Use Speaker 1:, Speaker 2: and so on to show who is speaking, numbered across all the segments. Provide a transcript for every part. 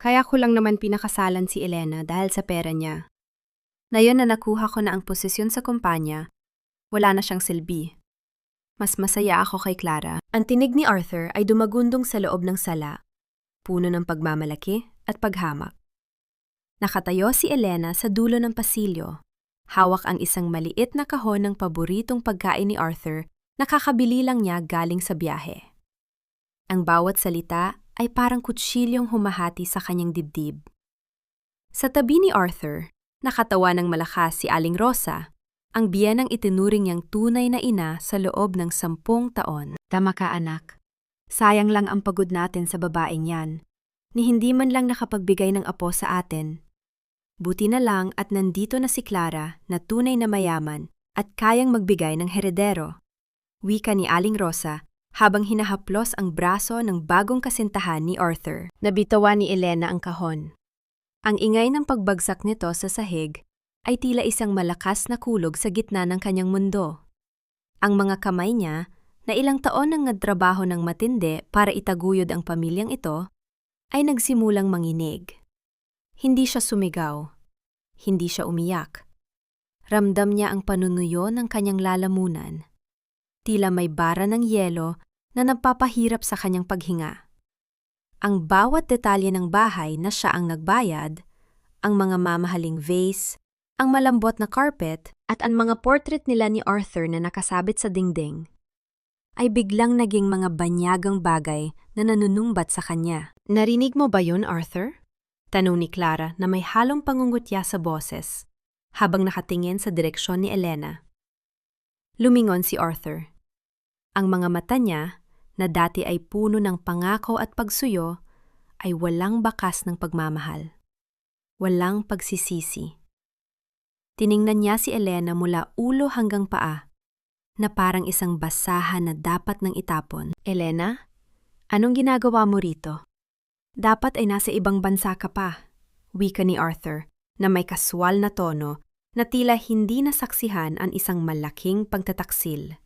Speaker 1: Kaya ko lang naman pinakasalan si Elena dahil sa pera niya. Ngayon na nakuha ko na ang posisyon sa kumpanya, wala na siyang silbi. Mas masaya ako kay Clara. Ang tinig ni Arthur ay dumagundong sa loob ng sala, puno ng pagmamalaki at paghamak. Nakatayo si Elena sa dulo ng pasilyo. Hawak ang isang maliit na kahon ng paboritong pagkain ni Arthur na kakabili lang niya galing sa biyahe. Ang bawat salita ay parang kutsilyong humahati sa kanyang dibdib. Sa tabi ni Arthur, nakatawa ng malakas si Aling Rosa, ang biyenang itinuring niyang tunay na ina sa loob ng 10 taon. Tama ka anak. Sayang lang ang pagod natin sa babaeng yan, ni hindi man lang nakapagbigay ng apo sa atin. Buti na lang at nandito na si Clara na tunay na mayaman at kayang magbigay ng heredero. Wika ni Aling Rosa habang hinahaplos ang braso ng bagong kasintahan ni Arthur. Nabitawan ni Elena ang kahon. Ang ingay ng pagbagsak nito sa sahig ay tila isang malakas na kulog sa gitna ng kanyang mundo. Ang mga kamay niya, na ilang taon nang nagtrabaho ng matindi para itaguyod ang pamilyang ito, ay nagsimulang manginig. Hindi siya sumigaw. Hindi siya umiyak. Ramdam niya ang panunuyo ng kanyang lalamunan. Tila may bara ng yelo na nagpapahirap sa kanyang paghinga. Ang bawat detalye ng bahay na siya ang nagbayad, ang mga mamahaling vase, ang malambot na carpet, at ang mga portrait nila ni Arthur na nakasabit sa dingding, ay biglang naging mga banyagang bagay na nanunumbat sa kanya. Narinig mo ba yun, Arthur? Tanong ni Clara na may halong pangungutya sa boses, habang nakatingin sa direksyon ni Elena. Lumingon si Arthur. Ang mga mata niya, na dati ay puno ng pangako at pagsuyo, ay walang bakas ng pagmamahal. Walang pagsisisi. Tiningnan niya si Elena mula ulo hanggang paa, na parang isang basahan na dapat nang itapon. Elena, anong ginagawa mo rito? Dapat ay nasa ibang bansa ka pa, wika ni Arthur, na may kaswal na tono na tila hindi nasaksihan ang isang malaking pagtataksil.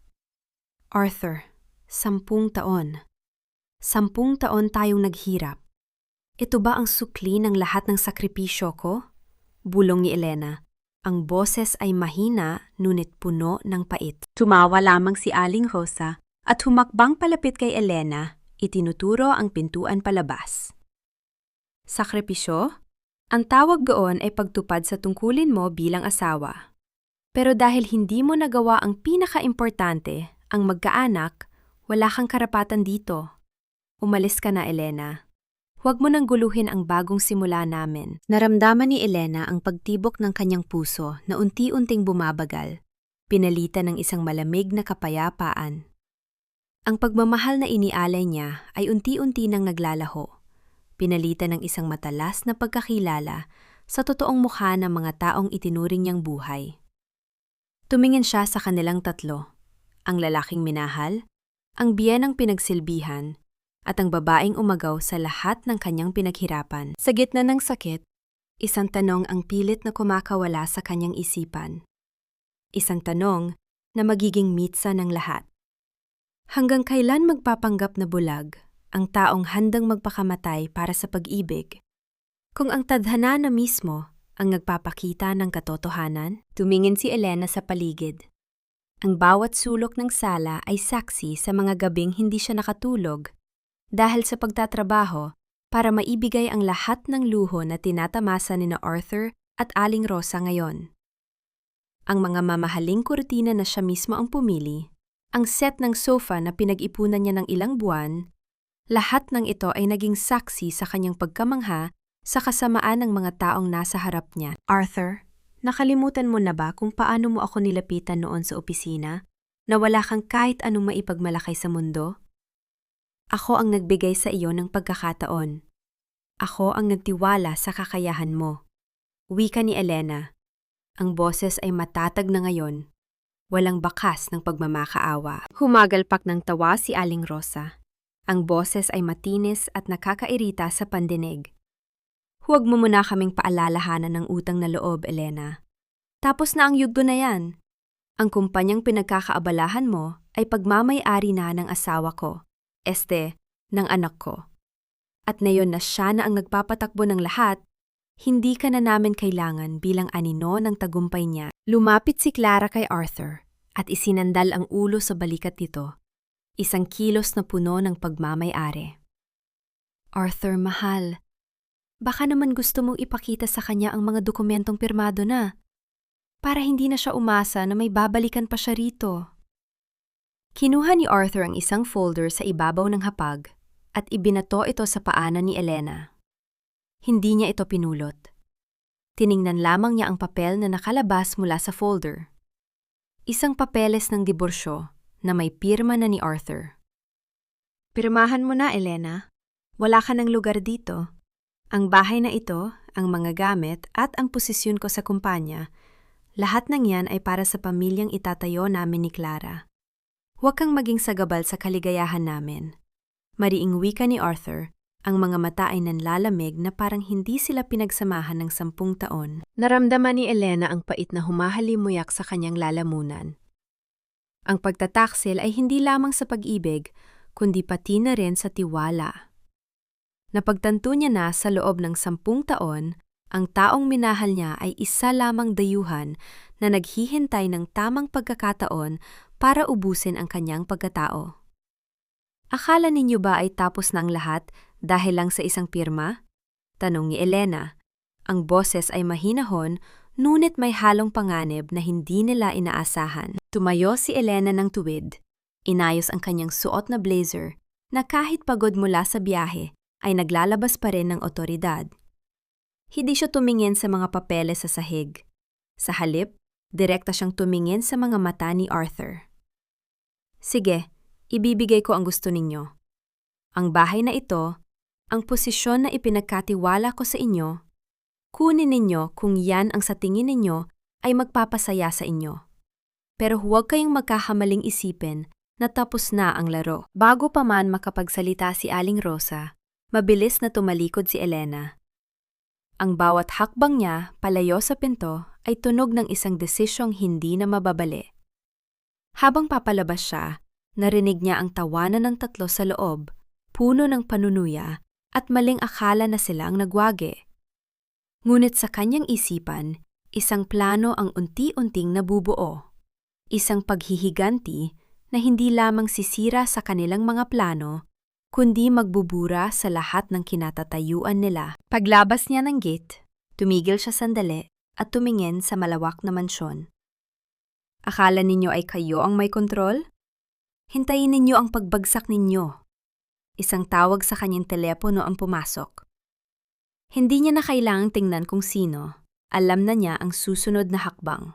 Speaker 1: Arthur, 10 taon. 10 taon tayong naghirap. Ito ba ang sukli ng lahat ng sakripisyo ko? Bulong ni Elena. Ang boses ay mahina ngunit puno ng pait. Tumawa lamang si Aling Rosa at humakbang palapit kay Elena, itinuturo ang pintuan palabas. Sakripisyo? Ang tawag doon ay pagtupad sa tungkulin mo bilang asawa. Pero dahil hindi mo nagawa ang pinaka-importante, ang magkaanak, wala kang karapatan dito. Umalis ka na, Elena. Huwag mo nang guluhin ang bagong simula namin. Naramdaman ni Elena ang pagtibok ng kanyang puso na unti-unting bumabagal, pinalitan ng isang malamig na kapayapaan. Ang pagmamahal na inialay niya ay unti-unti nang naglalaho, pinalitan ng isang matalas na pagkakilala sa totoong mukha ng mga taong itinuring niyang buhay. Tumingin siya sa kanilang tatlo, ang lalaking minahal, ang biyenang pinagsilbihan, at ang babaeng umagaw sa lahat ng kanyang pinaghirapan. Sa gitna ng sakit, isang tanong ang pilit na kumakawala sa kanyang isipan. Isang tanong na magiging mitsa ng lahat. Hanggang kailan magpapanggap na bulag ang taong handang magpakamatay para sa pag-ibig? Kung ang tadhana na mismo ang nagpapakita ng katotohanan, tumingin si Elena sa paligid. Ang bawat sulok ng sala ay saksi sa mga gabing hindi siya nakatulog dahil sa pagtatrabaho para maibigay ang lahat ng luho na tinatamasa ni Arthur at Aling Rosa ngayon. Ang mga mamahaling kurtina na siya mismo ang pumili, ang set ng sofa na pinag-ipunan niya ng ilang buwan, lahat ng ito ay naging saksi sa kanyang pagkamangha sa kasamaan ng mga taong nasa harap niya. Arthur, nakalimutan mo na ba kung paano mo ako nilapitan noon sa opisina na wala kang kahit anong maipagmalakay sa mundo? Ako ang nagbigay sa iyo ng pagkakataon. Ako ang nagtiwala sa kakayahan mo. Wika ni Elena. Ang boses ay matatag na ngayon. Walang bakas ng pagmamakaawa. Humagalpak ng tawa si Aling Rosa. Ang boses ay matinis at nakakairita sa pandinig. Huwag mo muna kaming paalalahanan ng utang na loob, Elena. Tapos na ang yugto na yan. Ang kumpanyang pinagkakaabalahan mo ay pagmamay-ari na ng asawa ko, ng anak ko. At ngayon na siya na ang nagpapatakbo ng lahat, hindi ka na namin kailangan bilang anino ng tagumpay niya. Lumapit si Clara kay Arthur at isinandal ang ulo sa balikat nito. Isang kilos na puno ng pagmamay-ari. Arthur, mahal. Baka naman gusto mong ipakita sa kanya ang mga dokumentong pirmado na. Para hindi na siya umasa na may babalikan pa siya rito. Kinuha ni Arthur ang isang folder sa ibabaw ng hapag at ibinato ito sa paanan ni Elena. Hindi niya ito pinulot. Tiningnan lamang niya ang papel na nakalabas mula sa folder. Isang papeles ng diborsyo na may pirma na ni Arthur. Pirmahan mo na, Elena. Wala ka ng lugar dito. Ang bahay na ito, ang mga gamit at ang posisyon ko sa kumpanya, lahat ng yan ay para sa pamilyang itatayo namin ni Clara. Huwag kang maging sagabal sa kaligayahan namin. Mariing wika ni Arthur, ang mga mata ay nanlalamig na parang hindi sila pinagsamahan ng 10 taon. Naramdaman ni Elena ang pait na humahalimuyak sa kanyang lalamunan. Ang pagtataksil ay hindi lamang sa pag-ibig, kundi pati na rin sa tiwala. Napagtanto niya na sa loob ng 10 taon, ang taong minahal niya ay isa lamang dayuhan na naghihintay ng tamang pagkakataon para ubusin ang kanyang pagkatao. Akala ninyo ba ay tapos na ang lahat dahil lang sa isang pirma? Tanong ni Elena. Ang boses ay mahinahon, ngunit may halong panganib na hindi nila inaasahan. Tumayo si Elena ng tuwid. Inayos ang kanyang suot na blazer na kahit pagod mula sa biyahe ay naglalabas pa rin ng otoridad. Hindi siya tumingin sa mga papeles sa sahig. Sa halip, direkta siyang tumingin sa mga mata ni Arthur. Sige, ibibigay ko ang gusto ninyo. Ang bahay na ito, ang posisyon na ipinagkatiwala ko sa inyo, kunin ninyo kung yan ang sa tingin ninyo ay magpapasaya sa inyo. Pero huwag kayong magkahamaling isipin na tapos na ang laro. Bago pa man makapagsalita si Aling Rosa, mabilis na tumalikod si Elena. Ang bawat hakbang niya palayo sa pinto ay tunog ng isang desisyong hindi na mababali. Habang papalabas siya, narinig niya ang tawanan ng 3 sa loob, puno ng panunuya at maling akala na sila ang nagwagi. Ngunit sa kanyang isipan, isang plano ang unti-unting nabubuo. Isang paghihiganti na hindi lamang sisira sa kanilang mga plano, kundi magbubura sa lahat ng kinatatayuan nila. Paglabas niya ng gate, tumigil siya sandali at tumingin sa malawak na mansyon. Akala ninyo ay kayo ang may kontrol? Hintayin ninyo ang pagbagsak ninyo. Isang tawag sa kanyang telepono ang pumasok. Hindi niya na kailangang tingnan kung sino. Alam na niya ang susunod na hakbang.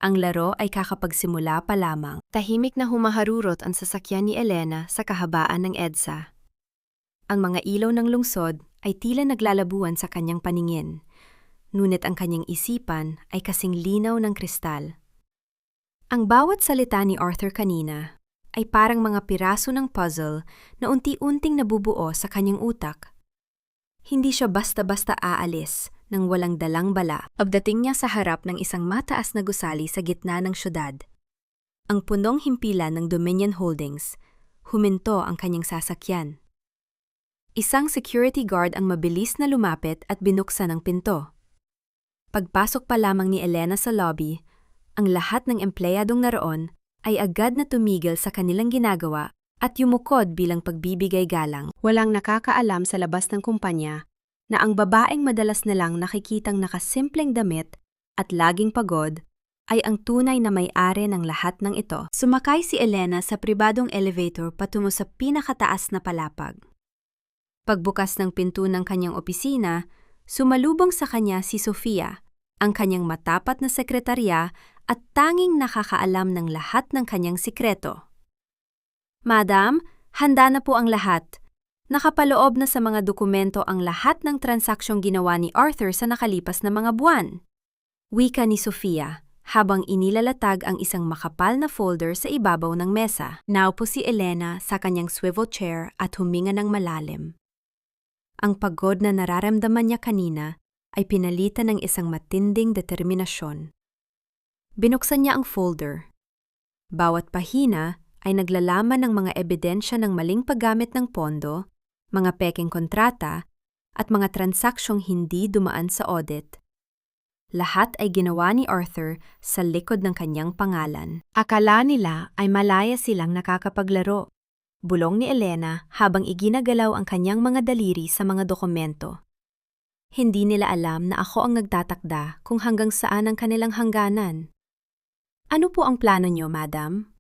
Speaker 1: Ang laro ay kakapagsimula pa lamang. Tahimik na humaharurot ang sasakyan ni Elena sa kahabaan ng EDSA. Ang mga ilaw ng lungsod ay tila naglalabuan sa kanyang paningin, ngunit ang kanyang isipan ay kasing linaw ng kristal. Ang bawat salita ni Arthur kanina ay parang mga piraso ng puzzle na unti-unting nabubuo sa kanyang utak. Hindi siya basta-basta aalis nang walang dalang bala. Pagdating niya sa harap ng isang mataas na gusali sa gitna ng syudad. Ang punong himpilan ng Dominion Holdings, huminto ang kanyang sasakyan. Isang security guard ang mabilis na lumapit at binuksan ang pinto. Pagpasok pa lamang ni Elena sa lobby, ang lahat ng empleyadong naroon ay agad na tumigil sa kanilang ginagawa at yumukod bilang pagbibigay galang. Walang nakakaalam sa labas ng kumpanya na ang babaeng madalas nilang nakikitang nakasimpleng damit at laging pagod ay ang tunay na may-ari ng lahat ng ito. Sumakay si Elena sa pribadong elevator patungo sa pinakataas na palapag. Pagbukas ng pinto ng kanyang opisina, sumalubong sa kanya si Sofia, ang kanyang matapat na sekretarya at tanging nakakaalam ng lahat ng kanyang sikreto. Madam, handa na po ang lahat. Nakapaloob na sa mga dokumento ang lahat ng transaksyong ginawa ni Arthur sa nakalipas na mga buwan. Wika ni Sofia, habang inilalatag ang isang makapal na folder sa ibabaw ng mesa. Naupo si Elena sa kanyang swivel chair at huminga ng malalim. Ang pagod na nararamdaman niya kanina ay pinalitan ng isang matinding determinasyon. Binuksan niya ang folder. Bawat pahina ay naglalaman ng mga ebidensya ng maling paggamit ng pondo, mga pekeng kontrata, at mga transaksyong hindi dumaan sa audit. Lahat ay ginawa ni Arthur sa likod ng kanyang pangalan. Akala nila ay malaya silang nakakapaglaro. Bulong ni Elena habang iginagalaw ang kanyang mga daliri sa mga dokumento. Hindi nila alam na ako ang nagtatakda kung hanggang saan ang kanilang hangganan. Ano po ang plano niyo, madam?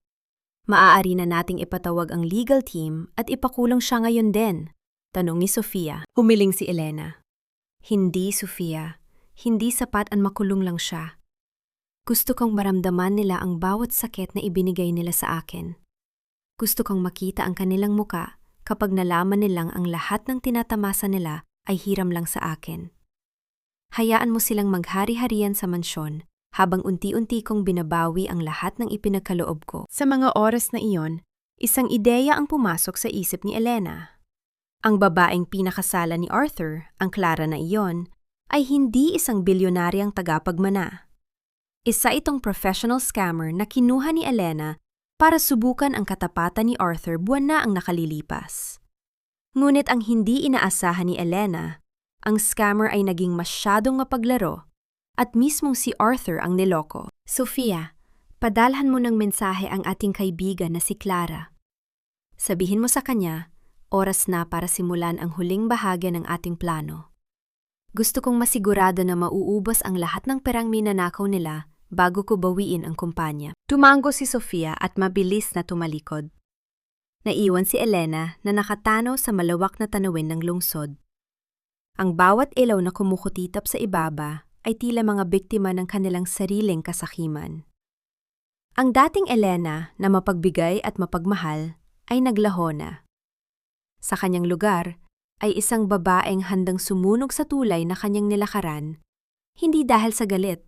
Speaker 1: Maaari na nating ipatawag ang legal team at ipakulong siya ngayon din, tanong ni Sofia. Humiling si Elena. Hindi, Sofia. Hindi sapat ang makulong lang siya. Gusto kong maramdaman nila ang bawat sakit na ibinigay nila sa akin. Gusto kong makita ang kanilang muka kapag nalaman nilang ang lahat ng tinatamasa nila ay hiram lang sa akin. Hayaan mo silang maghari-harian sa mansyon habang unti-unti kong binabawi ang lahat ng ipinagkaloob ko. Sa mga oras na iyon, isang ideya ang pumasok sa isip ni Elena. Ang babaeng pinakasala ni Arthur, ang Clara na iyon, ay hindi isang bilyonaryang tagapagmana. Isa itong professional scammer na kinuha ni Elena para subukan ang katapatan ni Arthur buwan na ang nakalilipas. Ngunit ang hindi inaasahan ni Elena, ang scammer ay naging masyadong mapaglaro at mismong si Arthur ang niloko. Sofia, padalhan mo ng mensahe ang ating kaibigan na si Clara. Sabihin mo sa kanya, oras na para simulan ang huling bahagi ng ating plano. Gusto kong masigurado na mauubos ang lahat ng perang minanakaw nila bago ko bawiin ang kumpanya. Tumango si Sofia at mabilis na tumalikod. Naiwan si Elena na nakatanaw sa malawak na tanawin ng lungsod. Ang bawat ilaw na kumukutitap sa ibaba ay tila mga biktima ng kanilang sariling kasakiman. Ang dating Elena na mapagbigay at mapagmahal ay naglaho na. Sa kanyang lugar ay isang babaeng handang sumunog sa tulay na kanyang nilakaran, hindi dahil sa galit,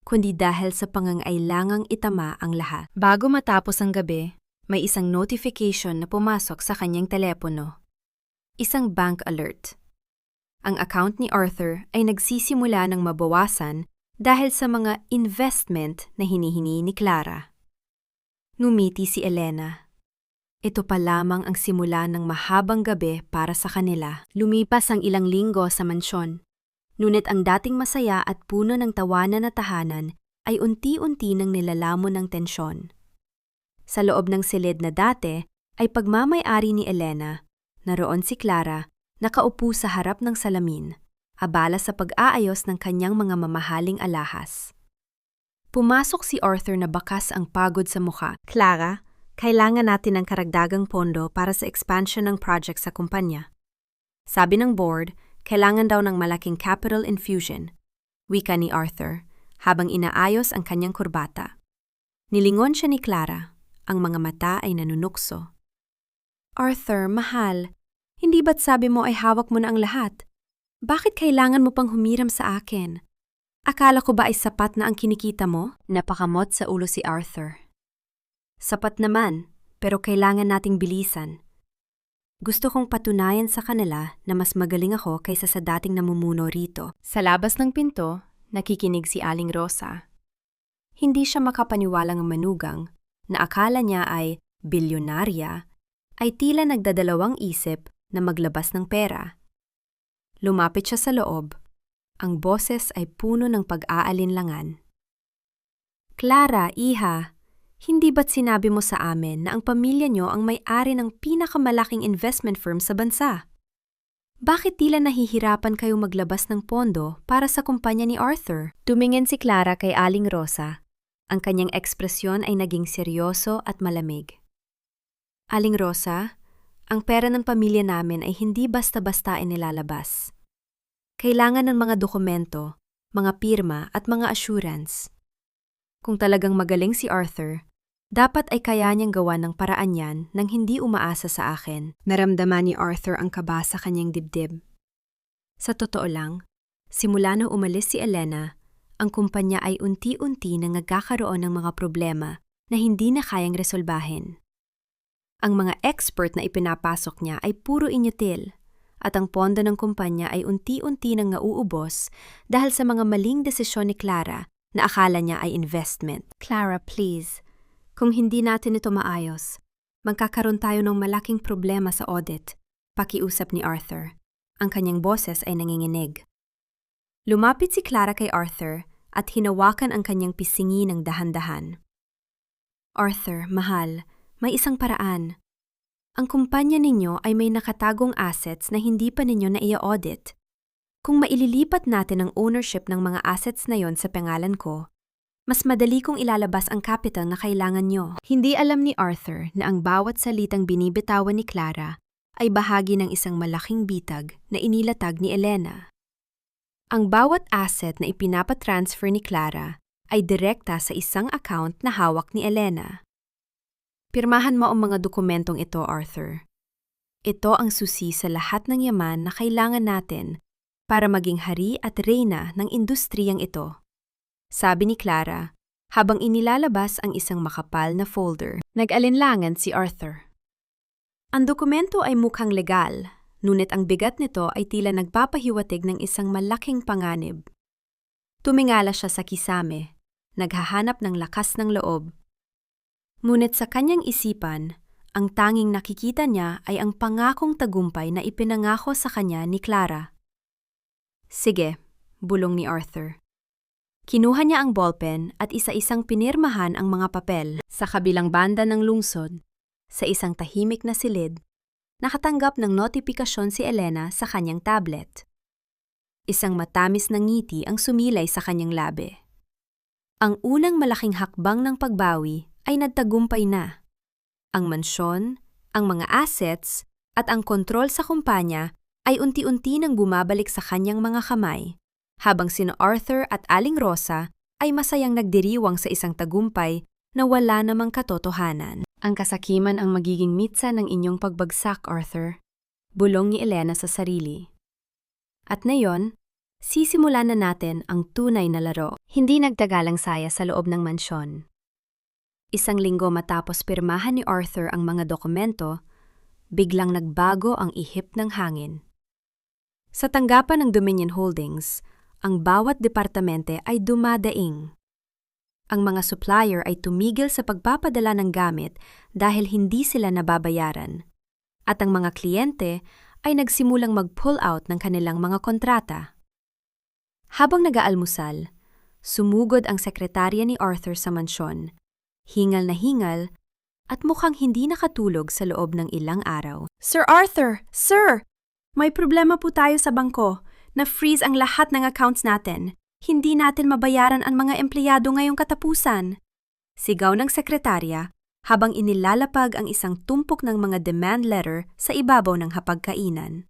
Speaker 1: kundi dahil sa pangangailangang itama ang lahat. Bago matapos ang gabi, may isang notification na pumasok sa kanyang telepono. Isang bank alert. Ang account ni Arthur ay nagsisimula ng mabawasan dahil sa mga investment na hinihingi ni Clara. Ngumiti si Elena. Ito pa lamang ang simula ng mahabang gabi para sa kanila. Lumipas ang ilang linggo sa mansyon. Ngunit ang dating masaya at puno ng tawanan na tahanan ay unti-unti nang nilalamon ng tensyon. Sa loob ng silid na dati ay pagmamay-ari ni Elena, naroon si Clara, nakaupo sa harap ng salamin, abala sa pag-aayos ng kanyang mga mamahaling alahas. Pumasok si Arthur na bakas ang pagod sa mukha. Clara, kailangan natin ng karagdagang pondo para sa expansion ng project sa kumpanya. Sabi ng board, kailangan daw ng malaking capital infusion, wika ni Arthur, habang inaayos ang kanyang kurbata. Nilingon siya ni Clara, ang mga mata ay nanunukso. Arthur, mahal, hindi ba't sabi mo ay hawak mo na ang lahat? Bakit kailangan mo pang humiram sa akin? Akala ko ba ay sapat na ang kinikita mo? Napakamot sa ulo si Arthur. Sapat naman, pero kailangan nating bilisan. Gusto kong patunayan sa kanila na mas magaling ako kaysa sa dating namumuno rito. Sa labas ng pinto, nakikinig si Aling Rosa. Hindi siya makapaniwalang manugang na akala niya ay bilyonarya, ay tila nagdadalawang isip na maglabas ng pera. Lumapit siya sa loob. Ang boses ay puno ng pag-aalinlangan. Clara, iha, hindi ba't sinabi mo sa amin na ang pamilya niyo ang may-ari ng pinakamalaking investment firm sa bansa? Bakit tila nahihirapan kayong maglabas ng pondo para sa kumpanya ni Arthur? Tumingin si Clara kay Aling Rosa. Ang kanyang ekspresyon ay naging seryoso at malamig. Aling Rosa, ang pera ng pamilya namin ay hindi basta-basta inilalabas. Kailangan ng mga dokumento, mga pirma at mga assurance. Kung talagang magaling si Arthur, dapat ay kaya niyang gawa ng paraan yan nang hindi umaasa sa akin. Naramdaman ni Arthur ang kaba sa kanyang dibdib. Sa totoo lang, simula na umalis si Elena, ang kumpanya ay unti-unti nang nagkakaroon ng mga problema na hindi na kayang resolbahin. Ang mga expert na ipinapasok niya ay puro inyutil, at ang pondo ng kumpanya ay unti-unti nang nauubos dahil sa mga maling desisyon ni Clara na akala niya ay investment. Clara, please. Kung hindi natin ito maayos, magkakaroon tayo ng malaking problema sa audit. Pakiusap ni Arthur. Ang kanyang boses ay nanginginig. Lumapit si Clara kay Arthur at hinawakan ang kanyang pisingi ng dahan-dahan. Arthur, mahal, may isang paraan. Ang kumpanya ninyo ay may nakatagong assets na hindi pa ninyo na i-audit. Kung maililipat natin ang ownership ng mga assets na yon sa pangalan ko, mas madali kong ilalabas ang capital na kailangan nyo. Hindi alam ni Arthur na ang bawat salitang binibitawan ni Clara ay bahagi ng isang malaking bitag na inilatag ni Elena. Ang bawat asset na ipinapatransfer ni Clara ay direkta sa isang account na hawak ni Elena. Pirmahan mo ang mga dokumentong ito, Arthur. Ito ang susi sa lahat ng yaman na kailangan natin para maging hari at reyna ng industriyang ito. Sabi ni Clara, habang inilalabas ang isang makapal na folder. Nag-alinlangan si Arthur. Ang dokumento ay mukhang legal, ngunit ang bigat nito ay tila nagpapahiwatig ng isang malaking panganib. Tumingala siya sa kisame, naghahanap ng lakas ng loob. Ngunit sa kanyang isipan, ang tanging nakikita niya ay ang pangakong tagumpay na ipinangako sa kanya ni Clara. Sige, bulong ni Arthur. Kinuha niya ang ballpen at isa-isang pinirmahan ang mga papel. Sa kabilang banda ng lungsod, sa isang tahimik na silid, nakatanggap ng notifikasyon si Elena sa kanyang tablet. Isang matamis na ngiti ang sumilay sa kanyang labi. Ang unang malaking hakbang ng pagbawi ay nagtagumpay na. Ang mansyon, ang mga assets, at ang kontrol sa kumpanya ay unti-unti nang bumabalik sa kanyang mga kamay, habang sina Arthur at Aling Rosa ay masayang nagdiriwang sa isang tagumpay na wala namang katotohanan. Ang kasakiman ang magiging mitsa ng inyong pagbagsak, Arthur, bulong ni Elena sa sarili. At ngayon, sisimulan na natin ang tunay na laro. Hindi nagtagalang saya sa loob ng mansyon. Isang linggo matapos pirmahan ni Arthur ang mga dokumento, biglang nagbago ang ihip ng hangin. Sa tanggapan ng Dominion Holdings, ang bawat departamente ay dumadaing. Ang mga supplier ay tumigil sa pagpapadala ng gamit dahil hindi sila nababayaran, at ang mga kliyente ay nagsimulang mag-pull out ng kanilang mga kontrata. Habang nag-aalmusal, sumugod ang sekretarya ni Arthur sa mansyon, hingal na hingal, at mukhang hindi nakatulog sa loob ng ilang araw. Sir Arthur! Sir! May problema po tayo sa bangko. Na-freeze ang lahat ng accounts natin. Hindi natin mabayaran ang mga empleyado ngayong katapusan. Sigaw ng sekretarya habang inilalapag ang isang tumpok ng mga demand letter sa ibabaw ng hapagkainan.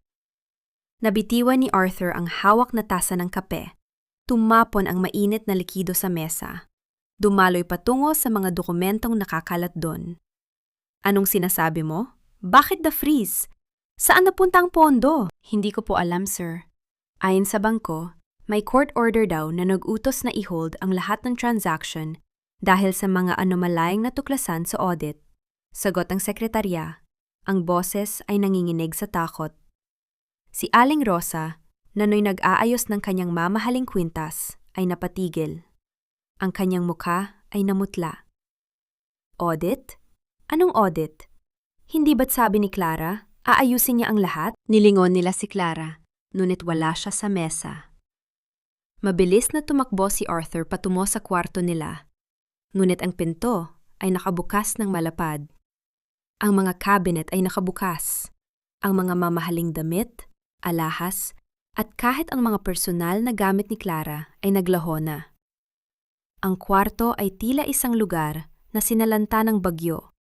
Speaker 1: Nabitiwan ni Arthur ang hawak na tasa ng kape. Tumapon ang mainit na likido sa mesa. Dumaloy patungo sa mga dokumentong nakakalat doon. Anong sinasabi mo? Bakit na-freeze? Saan napunta ang pondo? Hindi ko po alam, sir. Ayon sa bangko, may court order daw na nag-utos na i-hold ang lahat ng transaction dahil sa mga anomalayang natuklasan sa audit. Sagot ang sekretarya. Ang boses ay nanginginig sa takot. Si Aling Rosa, na no'y nag-aayos ng kanyang mamahaling kwintas, ay napatigil. Ang kanyang mukha ay namutla. Audit? Anong audit? Hindi ba't sabi ni Clara, aayusin niya ang lahat? Nilingon nila si Clara, ngunit wala siya sa mesa. Mabilis na tumakbo si Arthur patungo sa kwarto nila, ngunit ang pinto ay nakabukas ng malapad. Ang mga cabinet ay nakabukas. Ang mga mamahaling damit, alahas, at kahit ang mga personal na gamit ni Clara ay naglaho na. Ang kwarto ay tila isang lugar na sinalanta ng bagyo.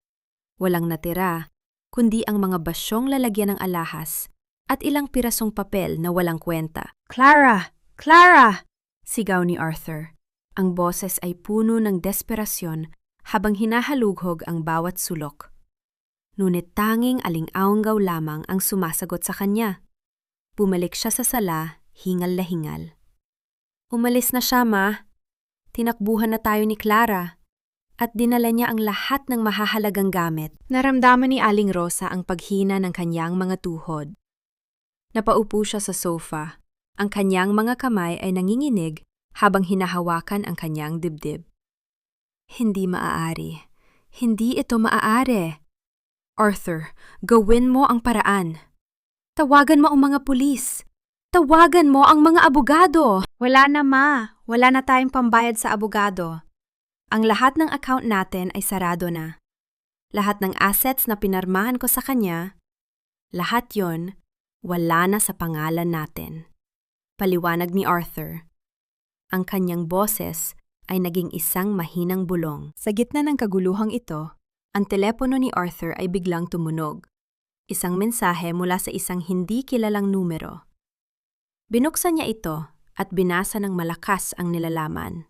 Speaker 1: Walang natira, kundi ang mga basyong lalagyan ng alahas at ilang pirasong papel na walang kwenta. Clara! Clara! Sigaw ni Arthur. Ang boses ay puno ng desperasyon habang hinahalughog ang bawat sulok. Ngunit tanging aling-awanggaw lamang ang sumasagot sa kanya. Bumalik siya sa sala, hingal na hingal. Umalis na siya, ma. Tinakbuhan na tayo ni Clara. At dinala niya ang lahat ng mahahalagang gamit. Naramdaman ni Aling Rosa ang paghina ng kanyang mga tuhod. Napaupo siya sa sofa. Ang kanyang mga kamay ay nanginginig habang hinahawakan ang kanyang dibdib. Hindi maaari. Hindi ito maaari. Arthur, gawin mo ang paraan. Tawagan mo ang mga pulis. Tawagan mo ang mga abogado. Wala na, Ma. Wala na tayong pambayad sa abogado. Ang lahat ng account natin ay sarado na. Lahat ng assets na pinarmahan ko sa kanya, lahat yon, wala na sa pangalan natin. Paliwanag ni Arthur. Ang kanyang boses ay naging isang mahinang bulong. Sa gitna ng kaguluhang ito, ang telepono ni Arthur ay biglang tumunog. Isang mensahe mula sa isang hindi kilalang numero. Binuksan niya ito at binasa ng malakas ang nilalaman.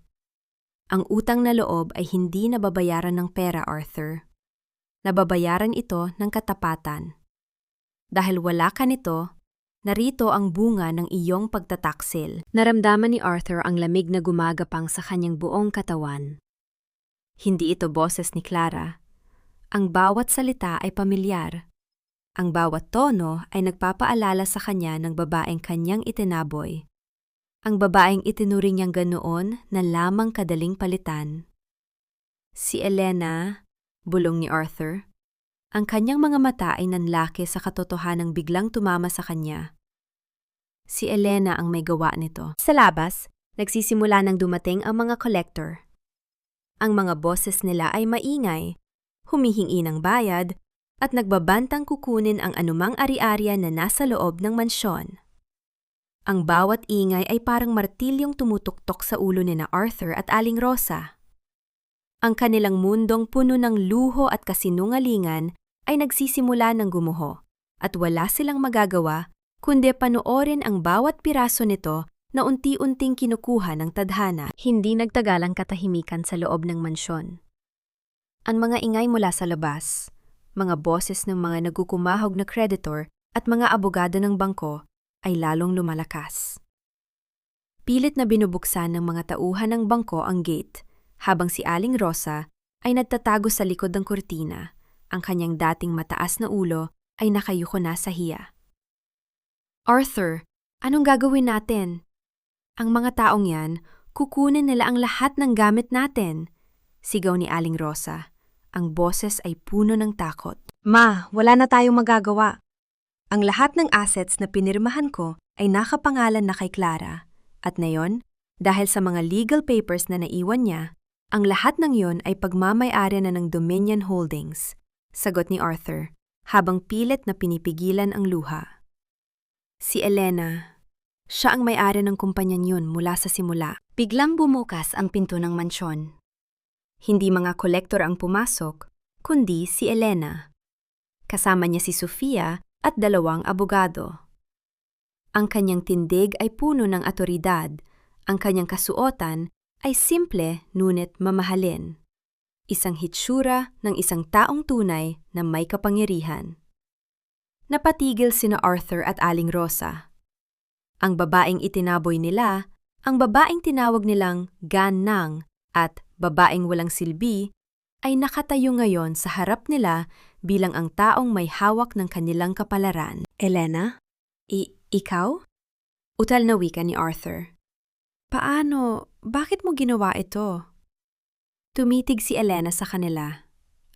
Speaker 1: Ang utang na loob ay hindi nababayaran ng pera, Arthur. Nababayaran ito ng katapatan. Dahil wala ka nito, narito ang bunga ng iyong pagtataksil. Naramdaman ni Arthur ang lamig na gumagapang sa kanyang buong katawan. Hindi ito boses ni Clara. Ang bawat salita ay pamilyar. Ang bawat tono ay nagpapaalala sa kanya ng babaeng kanyang itinaboy. Ang babaeng itinuring niyang ganoon na lamang kadaling palitan. Si Elena, bulong ni Arthur. Ang kanyang mga mata ay nanlaki sa katotohanang biglang tumama sa kanya. Si Elena ang may gawa nito. Sa labas, nagsisimula nang dumating ang mga collector. Ang mga boses nila ay maingay, humihingi ng bayad, at nagbabantang kukunin ang anumang ari-arian na nasa loob ng mansyon. Ang bawat ingay ay parang martilyong tumutuktok sa ulo ni na Arthur at Aling Rosa. Ang kanilang mundong puno ng luho at kasinungalingan ay nagsisimula ng gumuho at wala silang magagawa kundi panoorin ang bawat piraso nito na unti-unting kinukuha ng tadhana. Hindi nagtagal ang katahimikan sa loob ng mansyon. Ang mga ingay mula sa labas, mga boses ng mga nagkukumahog na creditor at mga abogado ng bangko ay lalong lumalakas. Pilit na binubuksan ng mga tauhan ng bangko ang gate habang si Aling Rosa ay nagtatago sa likod ng kurtina. Ang kanyang dating mataas na ulo ay nakayuko na sa hiya. Arthur, anong gagawin natin? Ang mga taong yan, kukunin nila ang lahat ng gamit natin. Sigaw ni Aling Rosa. Ang boses ay puno ng takot. Ma, wala na tayong magagawa. Ang lahat ng assets na pinirmahan ko ay nakapangalan na kay Clara. At ngayon, dahil sa mga legal papers na naiwan niya, ang lahat ng yon ay pagmamay-ari na ng Dominion Holdings, sagot ni Arthur, habang pilit na pinipigilan ang luha. Si Elena, siya ang may-ari ng kumpanyang yun mula sa simula. Biglang bumukas ang pinto ng mansyon. Hindi mga kolektor ang pumasok, kundi si Elena. Kasama niya si Sofia at 2 abogado. Ang kanyang tindig ay puno ng atoridad, ang kanyang kasuotan ay simple ngunit mamahalin. Isang hitsura ng isang taong tunay na may kapangyarihan. Napatigil sina Arthur at Aling Rosa. Ang babaeng itinaboy nila, ang babaeng tinawag nilang Gan-nang at babaeng walang silbi, ay nakatayo ngayon sa harap nila bilang ang taong may hawak ng kanilang kapalaran. Elena? Ikaw? Utal na wika ni Arthur. Paano? Bakit mo ginawa ito? Tumitig si Elena sa kanila.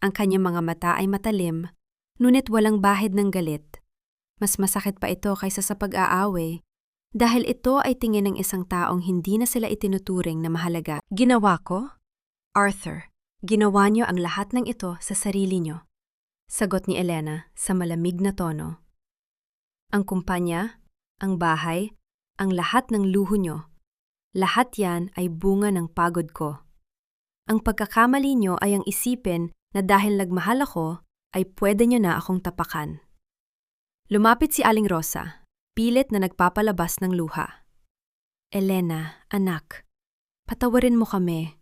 Speaker 1: Ang kanyang mga mata ay matalim, ngunit walang bahid ng galit. Mas masakit pa ito kaysa sa pag-aaway, dahil ito ay tingin ng isang taong hindi na sila itinuturing na mahalaga. Ginawa ko? Arthur, ginawa niyo ang lahat ng ito sa sarili niyo, sagot ni Elena sa malamig na tono. Ang kumpanya, ang bahay, ang lahat ng luho niyo, lahat yan ay bunga ng pagod ko. Ang pagkakamali niyo ay ang isipin na dahil nagmahal ako, ay pwede niyo na akong tapakan. Lumapit si Aling Rosa, pilit na nagpapalabas ng luha. Elena, anak, patawarin mo kami.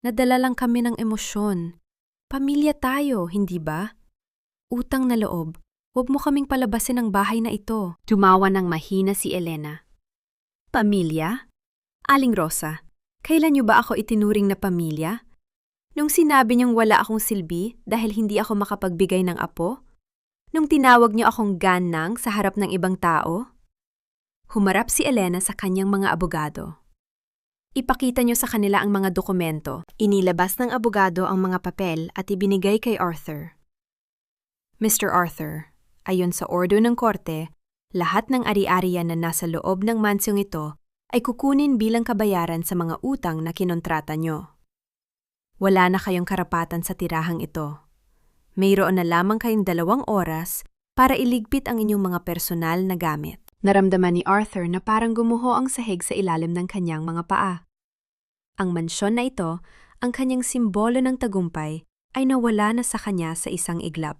Speaker 1: Nadala lang kami ng emosyon. Pamilya tayo, hindi ba? Utang na loob, huwag mo kaming palabasin ang bahay na ito. Tumawa ng mahina si Elena. Pamilya? Aling Rosa, kailan niyo ba ako itinuring na pamilya? Nung sinabi niyong wala akong silbi dahil hindi ako makapagbigay ng apo? Nung tinawag niyo akong Gan-nang sa harap ng ibang tao? Humarap si Elena sa kanyang mga abogado. Ipakita niyo sa kanila ang mga dokumento. Inilabas ng abogado ang mga papel at ibinigay kay Arthur. Mr. Arthur, ayon sa ordo ng korte, Lahat ng ari-arian na nasa loob ng mansyong ito ay kukunin bilang kabayaran sa mga utang na kinontrata nyo. Wala na kayong karapatan sa tirahang ito. Mayroon na lamang kayong 2 oras para iligpit ang inyong mga personal na gamit. Naramdaman ni Arthur na parang gumuho ang sahig sa ilalim ng kanyang mga paa. Ang mansyon na ito, ang kanyang simbolo ng tagumpay, ay nawala na sa kanya sa isang iglap.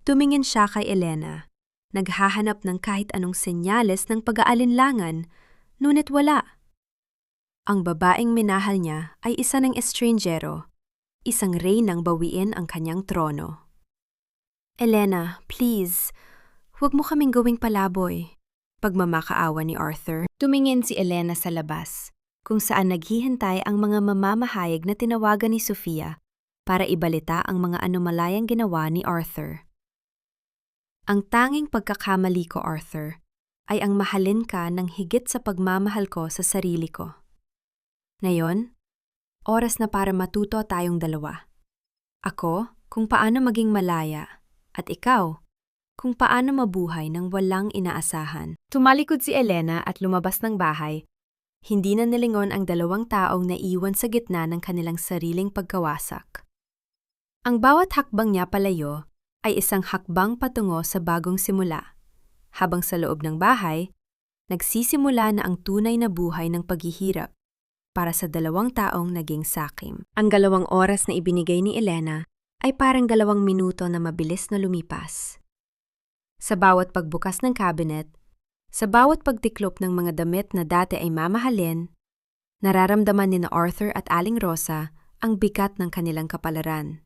Speaker 1: Tumingin siya kay Elena, naghahanap ng kahit anong senyales ng pag-aalinlangan, ngunit wala. Ang babaeng minahal niya ay isa ng estrangjero, isang reynang bawiin ang kanyang trono. Elena, please, huwag mo kaming gawing palaboy. Pagmamakaawa ni Arthur, tumingin si Elena sa labas, kung saan naghihintay ang mga mamamahayag na tinawagan ni Sofia para ibalita ang mga anomalayang ginawa ni Arthur. Ang tanging pagkakamali ko, Arthur, ay ang mahalin ka ng higit sa pagmamahal ko sa sarili ko. Ngayon, oras na para matuto tayong dalawa. Ako, kung paano maging malaya, at ikaw, kung paano mabuhay ng walang inaasahan. Tumalikod si Elena at lumabas ng bahay. Hindi na nilingon ang 2 taong naiwan sa gitna ng kanilang sariling pagkawasak. Ang bawat hakbang niya palayo ay isang hakbang patungo sa bagong simula. Habang sa loob ng bahay, nagsisimula na ang tunay na buhay ng paghihirap para sa 2 taong naging sakim. Ang 2 oras na ibinigay ni Elena ay parang 2 minuto na mabilis na lumipas. Sa bawat pagbukas ng cabinet, sa bawat pagtiklop ng mga damit na dati ay mamahalin, nararamdaman ni Arthur at Aling Rosa ang bigat ng kanilang kapalaran.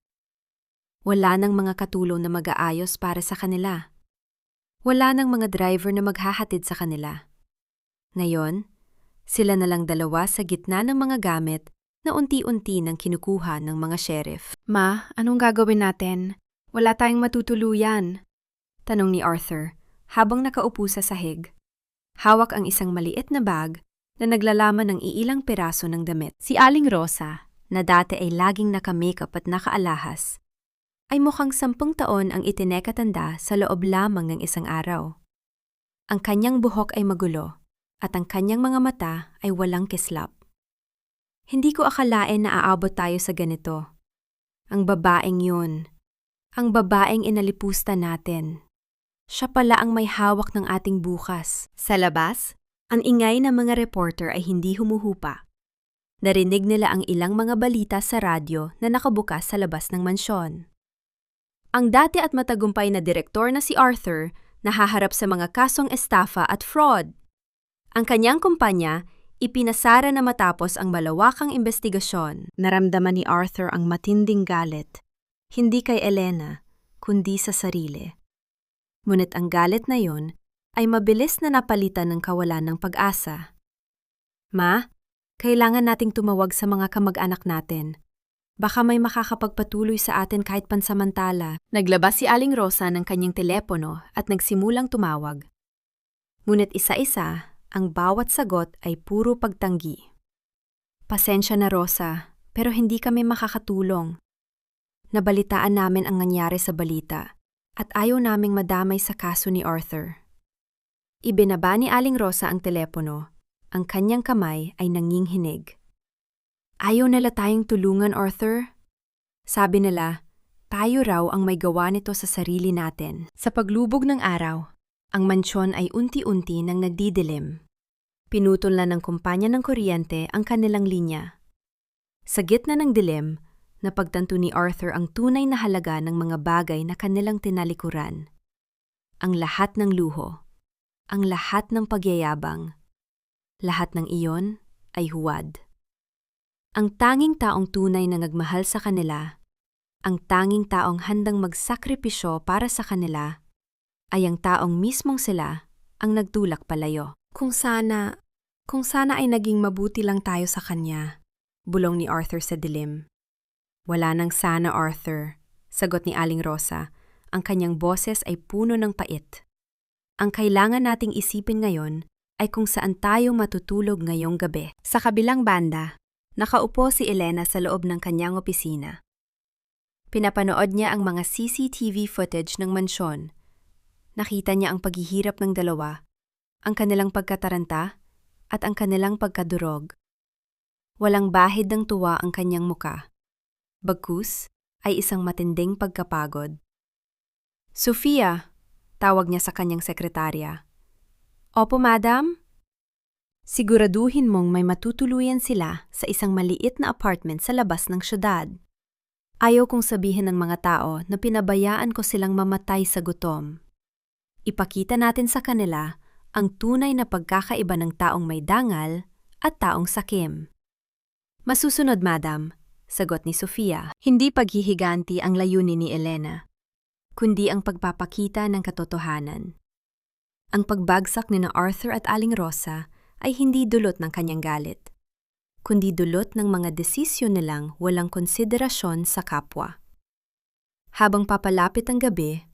Speaker 1: Wala nang mga katulong na mag-aayos para sa kanila. Wala nang mga driver na maghahatid sa kanila. Ngayon, sila na lang 2 sa gitna ng mga gamit na unti-unti nang kinukuha ng mga sheriff. Ma, anong gagawin natin? Wala tayong matutuluyan. Tanong ni Arthur habang nakaupo sa sahig. Hawak ang isang maliit na bag na naglalaman ng iilang piraso ng damit. Si Aling Rosa, na dati ay laging naka-makeup at nakaalahas, ay mukhang 10 taon ang itinekatanda sa loob lamang ng isang araw. Ang kanyang buhok ay magulo at ang kanyang mga mata ay walang kislap. Hindi ko akalain na aabot tayo sa ganito. Ang babaeng yun. Ang babaeng inalipusta natin. Siya pala ang may hawak ng ating bukas. Sa labas, ang ingay ng mga reporter ay hindi humuhupa. Narinig nila ang ilang mga balita sa radyo na nakabukas sa labas ng mansyon. Ang dati at matagumpay na direktor na si Arthur nahaharap sa mga kasong estafa at fraud. Ang kanyang kumpanya ipinasara na matapos ang malawakang investigasyon. Naramdaman ni Arthur ang matinding galit, hindi kay Elena, kundi sa sarili. Ngunit ang galit na yon ay mabilis na napalitan ng kawalan ng pag-asa. Ma, kailangan nating tumawag sa mga kamag-anak natin. Baka may makakapagpatuloy sa atin kahit pansamantala. Naglabas si Aling Rosa ng kanyang telepono at nagsimulang tumawag. Ngunit isa-isa, ang bawat sagot ay puro pagtanggi. Pasensya na, Rosa, pero hindi kami makakatulong. Nabalitaan namin ang nangyari sa balita at ayaw naming madamay sa kaso ni Arthur. Ibinaba ni Aling Rosa ang telepono. Ang kanyang kamay ay nanginginig. Ayaw nila tayong tulungan, Arthur. Sabi nila, tayo raw ang may gawa nito sa sarili natin. Sa paglubog ng araw, ang mansyon ay unti-unti nang nagdidilim. Pinutol na ng kumpanya ng kuryente ang kanilang linya. Sa gitna ng dilim, napagtanto ni Arthur ang tunay na halaga ng mga bagay na kanilang tinalikuran. Ang lahat ng luho, ang lahat ng pagyayabang, lahat ng iyon ay huwad. Ang tanging taong tunay na nagmahal sa kanila, ang tanging taong handang magsakripisyo para sa kanila, ay ang taong mismong sila ang nagtulak palayo. Kung sana ay naging mabuti lang tayo sa kanya, bulong ni Arthur sa dilim. Wala nang sana, Arthur, sagot ni Aling Rosa. Ang kanyang boses ay puno ng pait. Ang kailangan nating isipin ngayon ay kung saan tayo matutulog ngayong gabi. Sa kabilang banda, nakaupo si Elena sa loob ng kanyang opisina. Pinapanood niya ang mga CCTV footage ng mansyon. Nakita niya ang paghihirap ng dalawa, ang kanilang pagkataranta at ang kanilang pagkadurog. Walang bahid ng tuwa ang kanyang muka. Bagkus ay isang matinding pagkapagod. Sofia, tawag niya sa kanyang sekretarya. Opo, madam? Siguraduhin mong may matutuluyan sila sa isang maliit na apartment sa labas ng syudad. Ayaw kong sabihin ng mga tao na pinabayaan ko silang mamatay sa gutom. Ipakita natin sa kanila ang tunay na pagkakaiba ng taong may dangal at taong sakim. Masusunod, madam, sagot ni Sofia. Hindi paghihiganti ang layunin ni Elena, kundi ang pagpapakita ng katotohanan. Ang pagbagsak ni Arthur at Aling Rosa ay hindi dulot ng kanyang galit, kundi dulot ng mga desisyon nilang walang konsiderasyon sa kapwa. Habang papalapit ang gabi,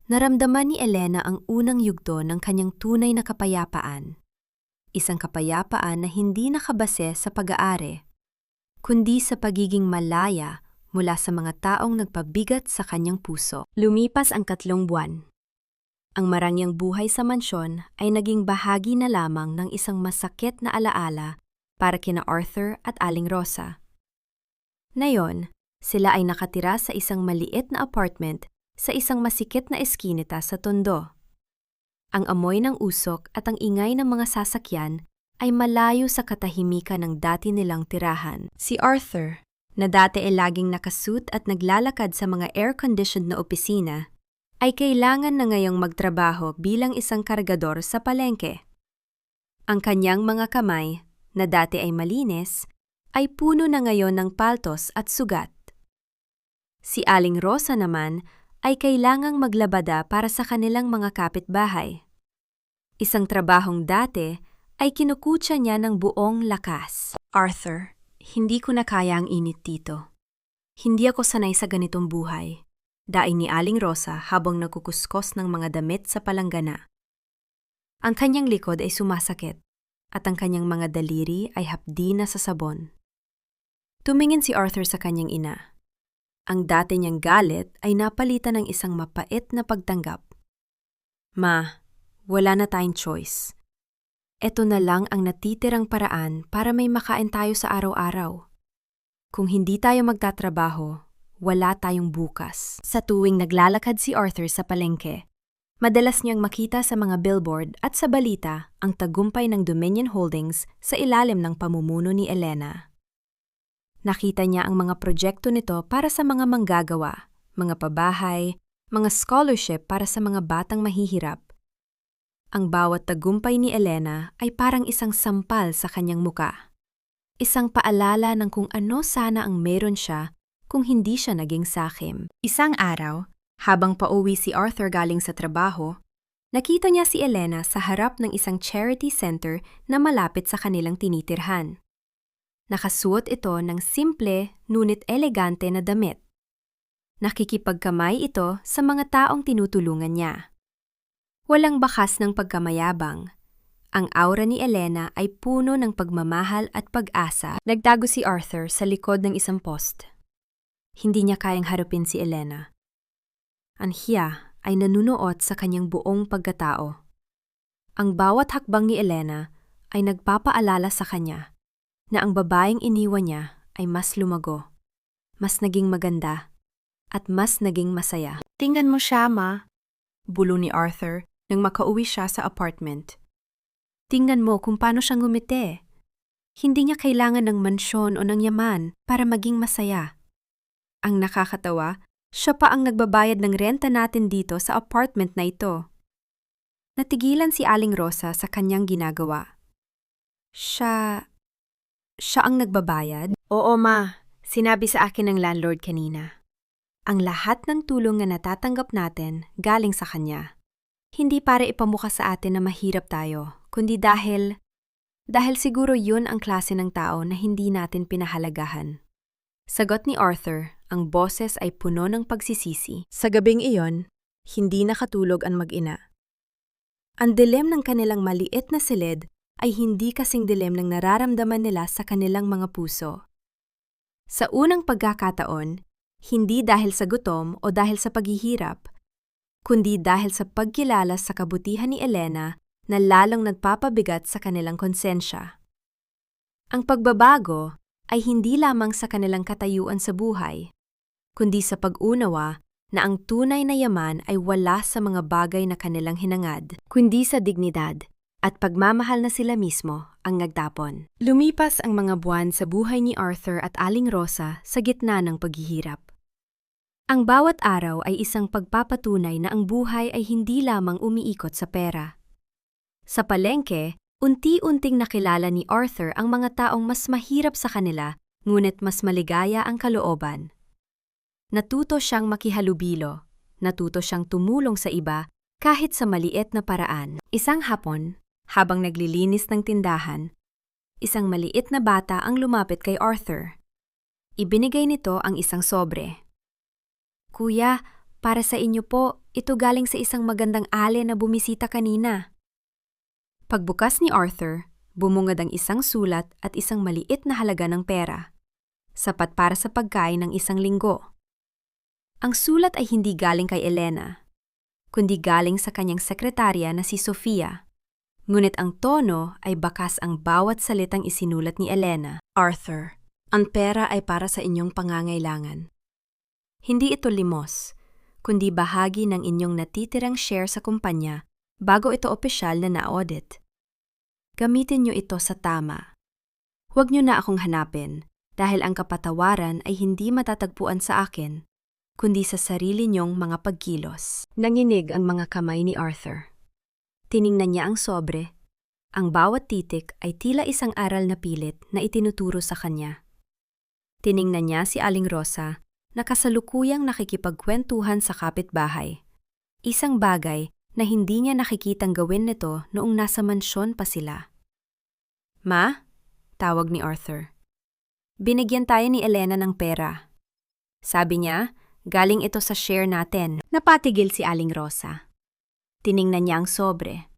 Speaker 1: naramdaman ni Elena ang unang yugto ng kanyang tunay na kapayapaan. Isang kapayapaan na hindi nakabase sa pag-aari, kundi sa pagiging malaya mula sa mga taong nagpabigat sa kanyang puso. Lumipas ang 3 buwan. Ang marangyang buhay sa mansyon ay naging bahagi na lamang ng isang masakit na alaala para kina Arthur at Aling Rosa. Ngayon, sila ay nakatira sa isang maliit na apartment sa isang masikip na eskinita sa Tondo. Ang amoy ng usok at ang ingay ng mga sasakyan ay malayo sa katahimikan ng dati nilang tirahan. Si Arthur, na dati ay laging nakasuit at naglalakad sa mga air-conditioned na opisina, ay kailangan na ngayong magtrabaho bilang isang kargador sa palengke. Ang kanyang mga kamay, na dati ay malinis, ay puno na ngayon ng paltos at sugat. Si Aling Rosa naman ay kailangang maglabada para sa kanilang mga kapitbahay. Isang trabahong dati ay kinukutya niya ng buong lakas. Arthur, hindi ko na kaya ang init dito. Hindi ako sanay sa ganitong buhay. Daing ni Aling Rosa habang nagkukuskos ng mga damit sa palanggana. Ang kanyang likod ay sumasakit at ang kanyang mga daliri ay hapdi na sa sabon. Tumingin si Arthur sa kanyang ina. Ang dati niyang galit ay napalitan ng isang mapait na pagtanggap. Ma, wala na tayong choice. Ito na lang ang natitirang paraan para may makain tayo sa araw-araw. Kung hindi tayo magtatrabaho, wala tayong bukas. Sa tuwing naglalakad si Arthur sa palengke, madalas niyang makita sa mga billboard at sa balita ang tagumpay ng Dominion Holdings sa ilalim ng pamumuno ni Elena. Nakita niya ang mga proyekto nito para sa mga manggagawa, mga pabahay, mga scholarship para sa mga batang mahihirap. Ang bawat tagumpay ni Elena ay parang isang sampal sa kanyang muka. Isang paalala ng kung ano sana ang meron siya kung hindi siya naging sakim. Isang araw, habang pauwi si Arthur galing sa trabaho, nakita niya si Elena sa harap ng isang charity center na malapit sa kanilang tinitirhan. Nakasuot ito ng simple ngunit elegante na damit. Nakikipagkamay ito sa mga taong tinutulungan niya. Walang bakas ng pagkamayabang. Ang aura ni Elena ay puno ng pagmamahal at pag-asa. Nagtago si Arthur sa likod ng isang post. Hindi niya kayang harapin si Elena. Ang hiya ay nanunuot sa kanyang buong pagkatao. Ang bawat hakbang ni Elena ay nagpapaalala sa kanya na ang babaeng iniwan niya ay mas lumago, mas naging maganda, at mas naging masaya. Tingnan mo siya, ma, bulong ni Arthur nang makauwi siya sa apartment. Tingnan mo kung paano siya ngumiti. Hindi niya kailangan ng mansyon o ng yaman para maging masaya. Ang nakakatawa, siya pa ang nagbabayad ng renta natin dito sa apartment na ito. Natigilan si Aling Rosa sa kanyang ginagawa. Siya ang nagbabayad? Oo, ma. Sinabi sa akin ng landlord kanina. Ang lahat ng tulong na natatanggap natin galing sa kanya. Hindi para ipamukha sa atin na mahirap tayo, kundi dahil siguro yun ang klase ng tao na hindi natin pinahalagahan. Sagot ni Arthur, ang boses ay puno ng pagsisisi. Sa gabing iyon, hindi nakatulog ang mag-ina. Ang dilim ng kanilang maliit na silid ay hindi kasing dilim ng nararamdaman nila sa kanilang mga puso. Sa unang pagkakataon, hindi dahil sa gutom o dahil sa paghihirap, kundi dahil sa pagkilala sa kabutihan ni Elena na lalong nagpapabigat sa kanilang konsensya. Ang pagbabago ay hindi lamang sa kanilang katayuan sa buhay, kundi sa pag-unawa na ang tunay na yaman ay wala sa mga bagay na kanilang hinangad, kundi sa dignidad at pagmamahal na sila mismo ang nagtapon. Lumipas ang mga buwan sa buhay ni Arthur at Aling Rosa sa gitna ng paghihirap. Ang bawat araw ay isang pagpapatunay na ang buhay ay hindi lamang umiikot sa pera. Sa palengke, unti-unting nakilala ni Arthur ang mga taong mas mahirap sa kanila, ngunit mas maligaya ang kalooban. Natuto siyang makihalubilo, natuto siyang tumulong sa iba kahit sa maliit na paraan. Isang hapon, habang naglilinis ng tindahan, isang maliit na bata ang lumapit kay Arthur. Ibinigay nito ang isang sobre. "Kuya, para sa inyo po, ito galing sa isang magandang ale na bumisita kanina." Pagbukas ni Arthur, bumungad ang isang sulat at isang maliit na halaga ng pera, sapat para sa pagkain ng isang linggo. Ang sulat ay hindi galing kay Elena, kundi galing sa kanyang sekretarya na si Sofia. Ngunit ang tono ay bakas ang bawat salitang isinulat ni Elena. "Arthur, ang pera ay para sa inyong pangangailangan. Hindi ito limos, kundi bahagi ng inyong natitirang share sa kumpanya bago ito opisyal na na-audit. Gamitin niyo ito sa tama. Huwag niyo na akong hanapin dahil ang kapatawaran ay hindi matatagpuan sa akin, kundi sa sarili niyong mga pagkilos." Nanginig ang mga kamay ni Arthur. Tiningnan niya ang sobre. Ang bawat titik ay tila isang aral na pilit na itinuturo sa kanya. Tiningnan niya si Aling Rosa na kasalukuyang nakikipagkwentuhan sa kapitbahay. Isang bagay na hindi niya nakikitang gawin nito noong nasa mansyon pa sila. "Ma?" tawag ni Arthur. "Binigyan tayo ni Elena ng pera. Sabi niya, galing ito sa share natin." Napatigil si Aling Rosa. Tiningnan niya ang sobre.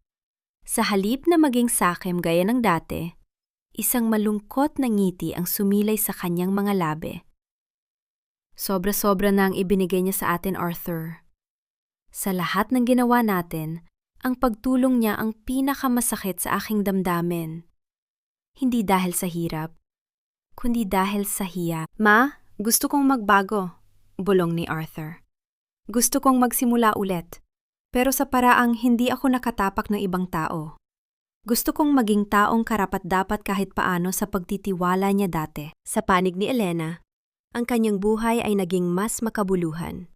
Speaker 1: Sa halip na maging sakim gaya ng dati, isang malungkot na ngiti ang sumilay sa kanyang mga labi. "Sobra-sobra na ang ibinigay niya sa atin, Arthur. Sa lahat ng ginawa natin, ang pagtulong niya ang pinakamasakit sa aking damdamin. Hindi dahil sa hirap, kundi dahil sa hiya." "Ma, gusto kong magbago," bulong ni Arthur. "Gusto kong magsimula ulit. Pero sa paraang hindi ako nakatapak ng ibang tao. Gusto kong maging taong karapat-dapat kahit paano sa pagtitiwala niya dati." Sa panig ni Elena, ang kanyang buhay ay naging mas makabuluhan.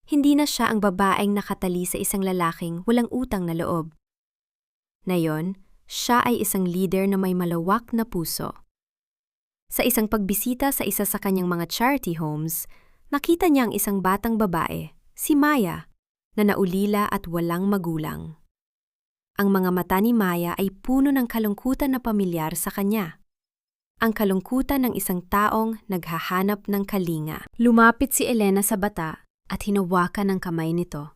Speaker 1: Hindi na siya ang babaeng nakatali sa isang lalaking walang utang na loob. Ngayon, siya ay isang leader na may malawak na puso. Sa isang pagbisita sa isa sa kanyang mga charity homes, nakita niya ang isang batang babae, si Maya, na naulila at walang magulang. Ang mga mata ni Maya ay puno ng kalungkutan na pamilyar sa kanya. Ang kalungkutan ng isang taong naghahanap ng kalinga. Lumapit si Elena sa bata at hinawakan ang kamay nito.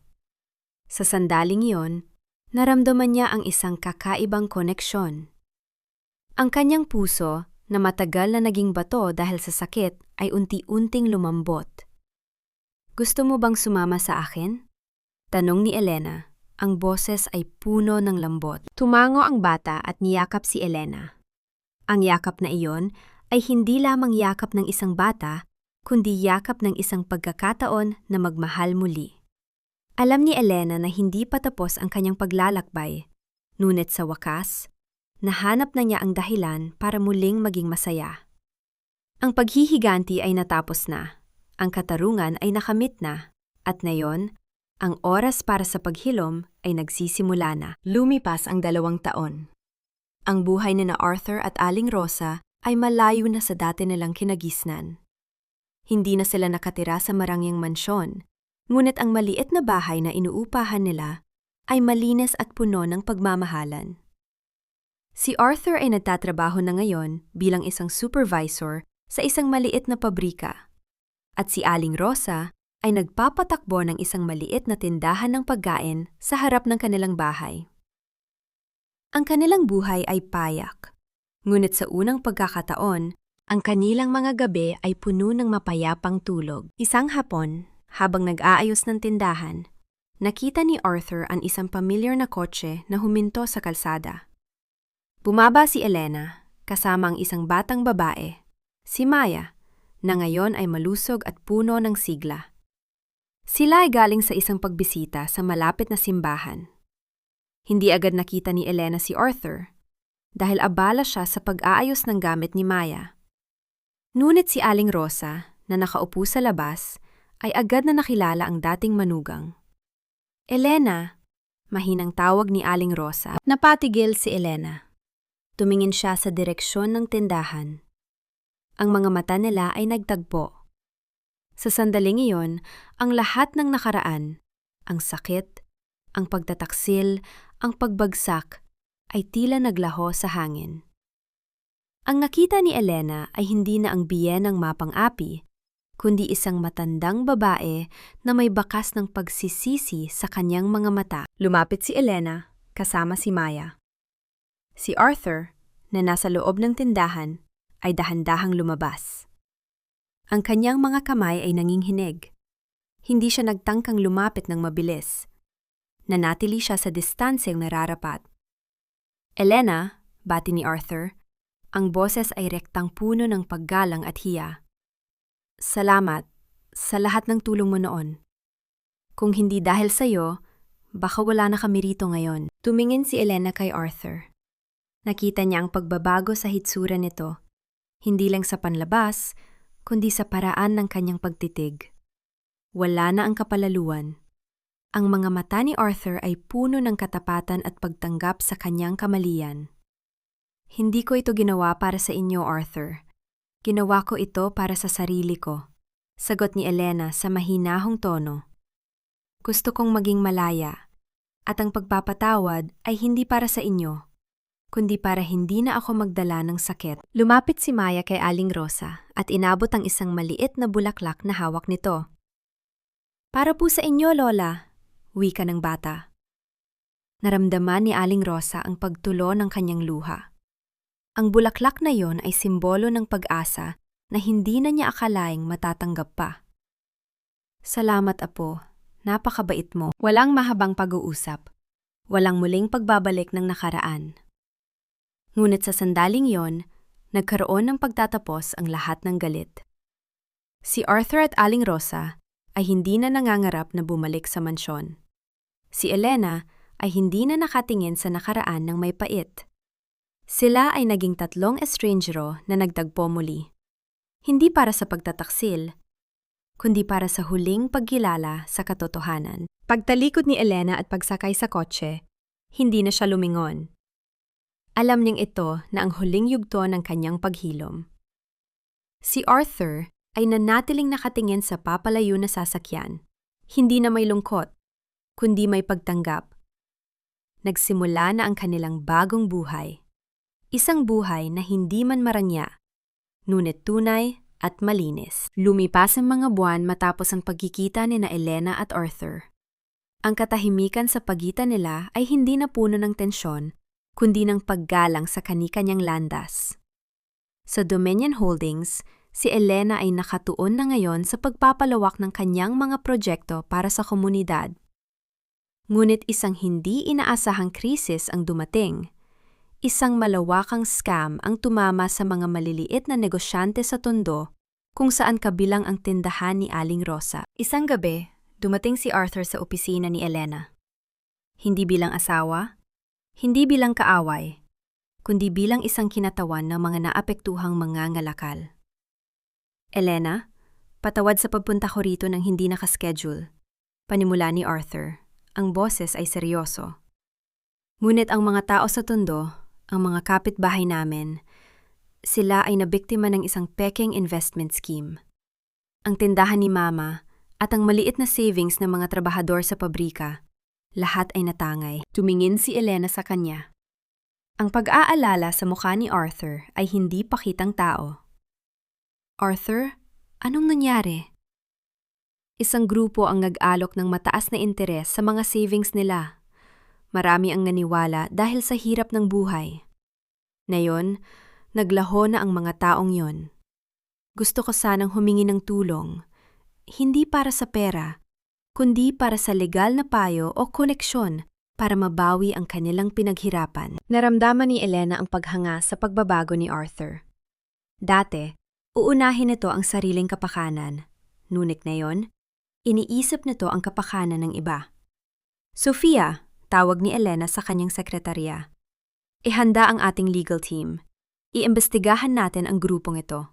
Speaker 1: Sa sandaling iyon, naramdaman niya ang isang kakaibang koneksyon. Ang kanyang puso, na matagal na naging bato dahil sa sakit, ay unti-unting lumambot. "Gusto mo bang sumama sa akin?" tanong ni Elena. Ang boses ay puno ng lambot. Tumango ang bata at niyakap si Elena. Ang yakap na iyon ay hindi lamang yakap ng isang bata, kundi yakap ng isang pagkakataon na magmahal muli. Alam ni Elena na hindi pa tapos ang kanyang paglalakbay, ngunit sa wakas, nahanap na niya ang dahilan para muling maging masaya. Ang paghihiganti ay natapos na, ang katarungan ay nakamit na, at ngayon, ang oras para sa paghilom ay nagsisimula na. Lumipas ang 2 taon. Ang buhay ni na Arthur at Aling Rosa ay malayo na sa dati nilang kinagisnan. Hindi na sila nakatira sa marangyang mansyon, ngunit ang maliit na bahay na inuupahan nila ay malinis at puno ng pagmamahalan. Si Arthur ay nagtatrabaho na ngayon bilang isang supervisor sa isang maliit na pabrika, at si Aling Rosa ay nagpapatakbo ng isang maliit na tindahan ng pagkain sa harap ng kanilang bahay. Ang kanilang buhay ay payak, ngunit sa unang pagkakataon, ang kanilang mga gabi ay puno ng mapayapang tulog. Isang hapon, habang nag-aayos ng tindahan, nakita ni Arthur ang isang pamilyar na kotse na huminto sa kalsada. Bumaba si Elena, kasama ang isang batang babae, si Maya, na ngayon ay malusog at puno ng sigla. Sila ay galing sa isang pagbisita sa malapit na simbahan. Hindi agad nakita ni Elena si Arthur dahil abala siya sa pag-aayos ng gamit ni Maya. Ngunit si Aling Rosa, na nakaupo sa labas, ay agad na nakilala ang dating manugang. Elena, mahinang tawag ni Aling Rosa. Napatigil si Elena. Tumingin siya sa direksyon ng tindahan. Ang mga mata nila ay nagtagpo. Sa sandaling iyon, ang lahat ng nakaraan, ang sakit, ang pagtataksil, ang pagbagsak, ay tila naglaho sa hangin. Ang nakita ni Elena ay hindi na ang biyenang mapang-api, kundi isang matandang babae na may bakas ng pagsisisi sa kanyang mga mata. Lumapit si Elena, kasama si Maya. Si Arthur, na nasa loob ng tindahan, ay dahan-dahang lumabas. Ang kanyang mga kamay ay nanginghinig. Hindi siya nagtangkang lumapit ng mabilis. Nanatili siya sa distansyang nararapat. Elena, bati ni Arthur, ang boses ay rektang puno ng paggalang at hiya. Salamat sa lahat ng tulong mo noon. Kung hindi dahil sa'yo, baka wala na kami rito ngayon. Tumingin si Elena kay Arthur. Nakita niya ang pagbabago sa hitsura nito, hindi lang sa panlabas, kundi sa paraan ng kanyang pagtitig. Wala na ang kapalaluan. Ang mga mata ni Arthur ay puno ng katapatan at pagtanggap sa kanyang kamalian. Hindi ko ito ginawa para sa inyo, Arthur. Ginawa ko ito para sa sarili ko, sagot ni Elena sa mahinahong tono. Gusto kong maging malaya, at ang pagpapatawad ay hindi para sa inyo, kundi para hindi na ako magdala ng sakit. Lumapit si Maya kay Aling Rosa at inabot ang isang maliit na bulaklak na hawak nito. Para po sa inyo, Lola, wika ng bata. Naramdaman ni Aling Rosa ang pagtulo ng kanyang luha. Ang bulaklak na yon ay simbolo ng pag-asa na hindi na niya akalaing matatanggap pa. Salamat, Apo. Napakabait mo. Walang mahabang pag-uusap. Walang muling pagbabalik ng nakaraan. Ngunit sa sandaling yon, nagkaroon ng pagtatapos ang lahat ng galit. Si Arthur at Aling Rosa ay hindi na nangangarap na bumalik sa mansyon. Si Elena ay hindi na nakatingin sa nakaraan ng may pait. Sila ay naging tatlong estrangero na nagtagpo muli. Hindi para sa pagtataksil, kundi para sa huling pagkilala sa katotohanan. Pagtalikod ni Elena at pagsakay sa kotse, hindi na siya lumingon. Alam niyang ito na ang huling yugto ng kanyang paghilom. Si Arthur ay nanatiling nakatingin sa papalayo na sasakyan, hindi na may lungkot, kundi may pagtanggap. Nagsimula na ang kanilang bagong buhay. Isang buhay na hindi man marangya, ngunit tunay at malinis. Lumipas ang mga buwan matapos ang pagkikita ni na Elena at Arthur. Ang katahimikan sa pagitan nila ay hindi na puno ng tensyon, kundi ng paggalang sa kani-kanyang landas. Sa Dominion Holdings, si Elena ay nakatuon na ngayon sa pagpapalawak ng kanyang mga proyekto para sa komunidad. Ngunit isang hindi inaasahang krisis ang dumating. Isang malawakang scam ang tumama sa mga maliliit na negosyante sa Tondo, kung saan kabilang ang tindahan ni Aling Rosa. Isang gabi, dumating si Arthur sa opisina ni Elena. Hindi bilang asawa, hindi bilang kaaway, kundi bilang isang kinatawan ng mga naapektuhang mangangalakal. Elena, patawad sa pagpunta ko rito ng hindi nakaschedule. Panimula ni Arthur, ang boses ay seryoso. Ngunit ang mga tao sa Tondo, ang mga kapitbahay namin, sila ay nabiktima ng isang peking investment scheme. Ang tindahan ni Mama at ang maliit na savings ng mga trabahador sa pabrika, lahat ay natangay. Tumingin si Elena sa kanya. Ang pag-aalala sa mukha ni Arthur ay hindi pakitang tao. Arthur, anong nangyari? Isang grupo ang nag-alok ng mataas na interes sa mga savings nila. Marami ang naniwala dahil sa hirap ng buhay. Ngayon, naglaho na ang mga taong yon. Gusto ko sanang humingi ng tulong, hindi para sa pera, kundi para sa legal na payo o koneksyon para mabawi ang kanilang pinaghirapan. Naramdaman ni Elena ang paghanga sa pagbabago ni Arthur. Dati, uunahin nito ang sariling kapakanan. Ngunit ngayon, iniisip nito ang kapakanan ng iba. Sofia, tawag ni Elena sa kanyang sekretarya. Ihanda ang ating legal team. Iimbestigahan natin ang grupong ito.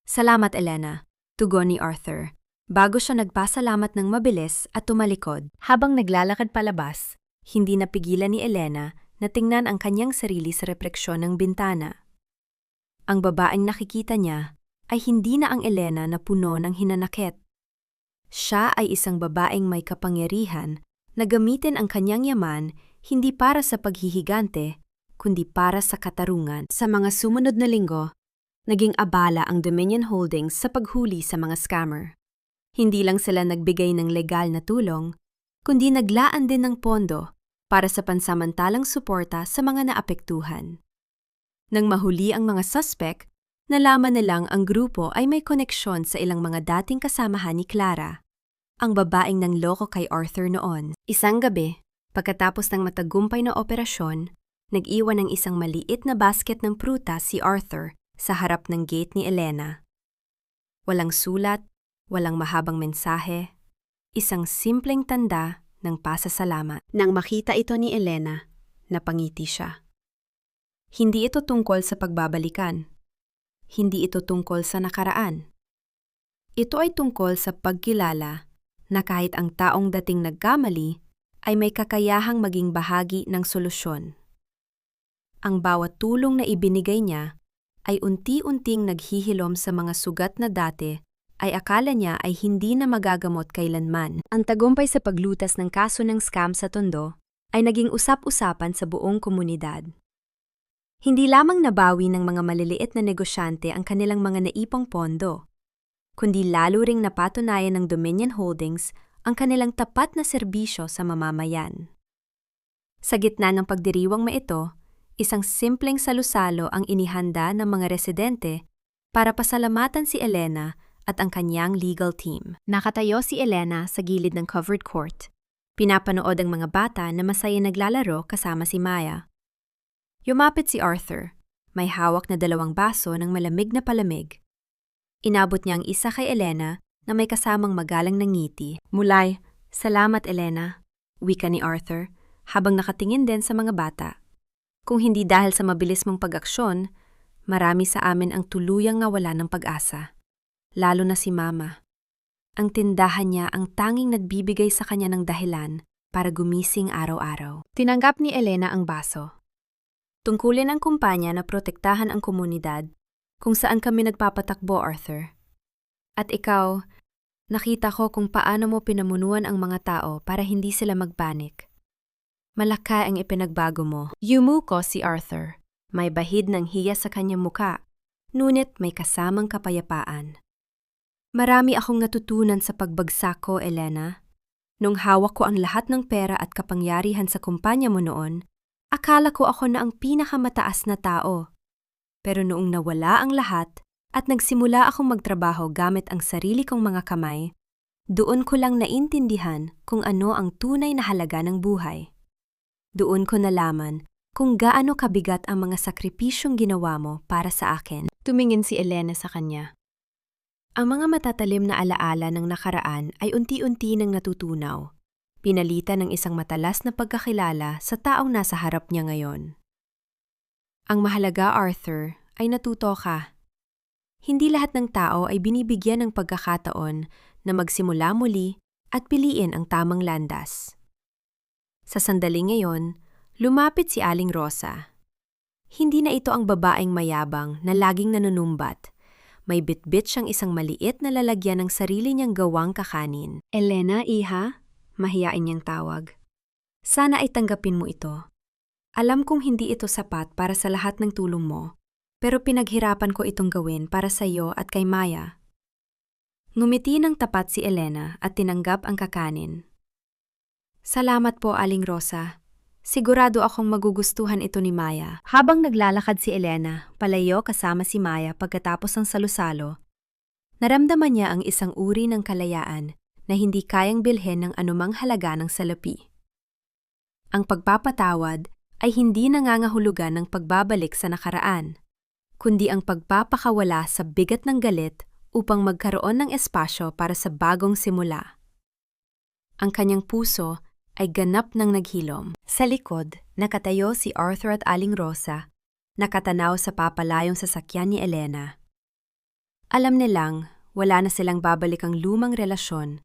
Speaker 1: Salamat, Elena, tugon ni Arthur, bago siya nagpasalamat ng mabilis at tumalikod. Habang naglalakad palabas, hindi napigilan ni Elena na tingnan ang kanyang sarili sa refleksyon ng bintana. Ang babaeng nakikita niya ay hindi na ang Elena na puno ng hinanakit. Siya ay isang babaeng may kapangyarihan na gamitin ang kanyang yaman hindi para sa paghihigante, kundi para sa katarungan. Sa mga sumunod na linggo, naging abala ang Dominion Holdings sa paghuli sa mga scammer. Hindi lang sila nagbigay ng legal na tulong, kundi naglaan din ng pondo para sa pansamantalang suporta sa mga naapektuhan. Nang mahuli ang mga suspect, nalaman nilang ang grupo ay may koneksyon sa ilang mga dating kasamahan ni Clara, ang babaeng nangloko kay Arthur noon. Isang gabi, pagkatapos ng matagumpay na operasyon, nag-iwan ng isang maliit na basket ng prutas si Arthur sa harap ng gate ni Elena. Walang sulat, walang mahabang mensahe, isang simpleng tanda ng pasasalamat. Nang makita ito ni Elena, napangiti siya. Hindi ito tungkol sa pagbabalikan. Hindi ito tungkol sa nakaraan. Ito ay tungkol sa pagkilala na kahit ang taong dating nagkamali ay may kakayahang maging bahagi ng solusyon. Ang bawat tulong na ibinigay niya ay unti-unting naghihilom sa mga sugat na dati ay akala niya ay hindi na magagamot kailanman. Ang tagumpay sa paglutas ng kaso ng scam sa Tondo ay naging usap-usapan sa buong komunidad. Hindi lamang nabawi ng mga maliliit na negosyante ang kanilang mga naipong pondo, kundi lalo ring napatunayan ng Dominion Holdings ang kanilang tapat na serbisyo sa mamamayan. Sa gitna ng pagdiriwang ito, isang simpleng salusalo ang inihanda ng mga residente para pasalamatan si Elena at ang kanyang legal team. Nakatayo si Elena sa gilid ng covered court. Pinapanood ang mga bata na masaya naglalaro kasama si Maya. Yumapit si Arthur, may hawak na 2 baso ng malamig na palamig. Inabot niya ang isa kay Elena na may kasamang magalang na ngiti. Mulay, salamat Elena, wika ni Arthur, habang nakatingin din sa mga bata. Kung hindi dahil sa mabilis mong pag-aksyon, marami sa amin ang tuluyang nawala ng pag-asa. Lalo na si Mama. Ang tindahan niya ang tanging nagbibigay sa kanya ng dahilan para gumising araw-araw. Tinanggap ni Elena ang baso. Tungkulin ng kumpanya na protektahan ang komunidad kung saan kami nagpapatakbo, Arthur. At ikaw, nakita ko kung paano mo pinamunuan ang mga tao para hindi sila magpanik. Malaki ang ipinagbago mo. Yumuko si Arthur. May bahid ng hiya sa kanyang muka, ngunit may kasamang kapayapaan. Marami akong natutunan sa pagbagsak ko, Elena. Nung hawak ko ang lahat ng pera at kapangyarihan sa kumpanya mo noon, akala ko ako na ang pinakamataas na tao. Pero noong nawala ang lahat at nagsimula akong magtrabaho gamit ang sarili kong mga kamay, doon ko lang naintindihan kung ano ang tunay na halaga ng buhay. Doon ko nalaman kung gaano kabigat ang mga sakripisyong ginawa mo para sa akin. Tumingin si Elena sa kanya. Ang mga matatalim na alaala ng nakaraan ay unti-unti nang natutunaw, pinalitan ng isang matalas na pagkakilala sa taong nasa harap niya ngayon. Ang mahalaga, Arthur, ay natuto ka. Hindi lahat ng tao ay binibigyan ng pagkakataon na magsimula muli at piliin ang tamang landas. Sa sandaling ngayon, lumapit si Aling Rosa. Hindi na ito ang babaeng mayabang na laging nanunumbat. May bitbit siyang isang maliit na lalagyan ng sarili niyang gawang kakanin. Elena, iha, mahiyain niyang tawag. Sana ay tanggapin mo ito. Alam kong hindi ito sapat para sa lahat ng tulong mo, pero pinaghirapan ko itong gawin para sa iyo at kay Maya. Ngumiti ng tapat si Elena at tinanggap ang kakanin. Salamat po, Aling Rosa. Sigurado akong magugustuhan ito ni Maya. Habang naglalakad si Elena, palayo kasama si Maya pagkatapos ng salusalo, naramdaman niya ang isang uri ng kalayaan na hindi kayang bilhin ng anumang halaga ng salapi. Ang pagpapatawad ay hindi nangangahulugan ng pagbabalik sa nakaraan, kundi ang pagpapakawala sa bigat ng galit upang magkaroon ng espasyo para sa bagong simula. Ang kanyang puso ay ganap ng naghilom. Sa likod, nakatayo si Arthur at Aling Rosa, nakatanaw sa papalayong sasakyan ni Elena. Alam nilang wala na silang babalik ang lumang relasyon,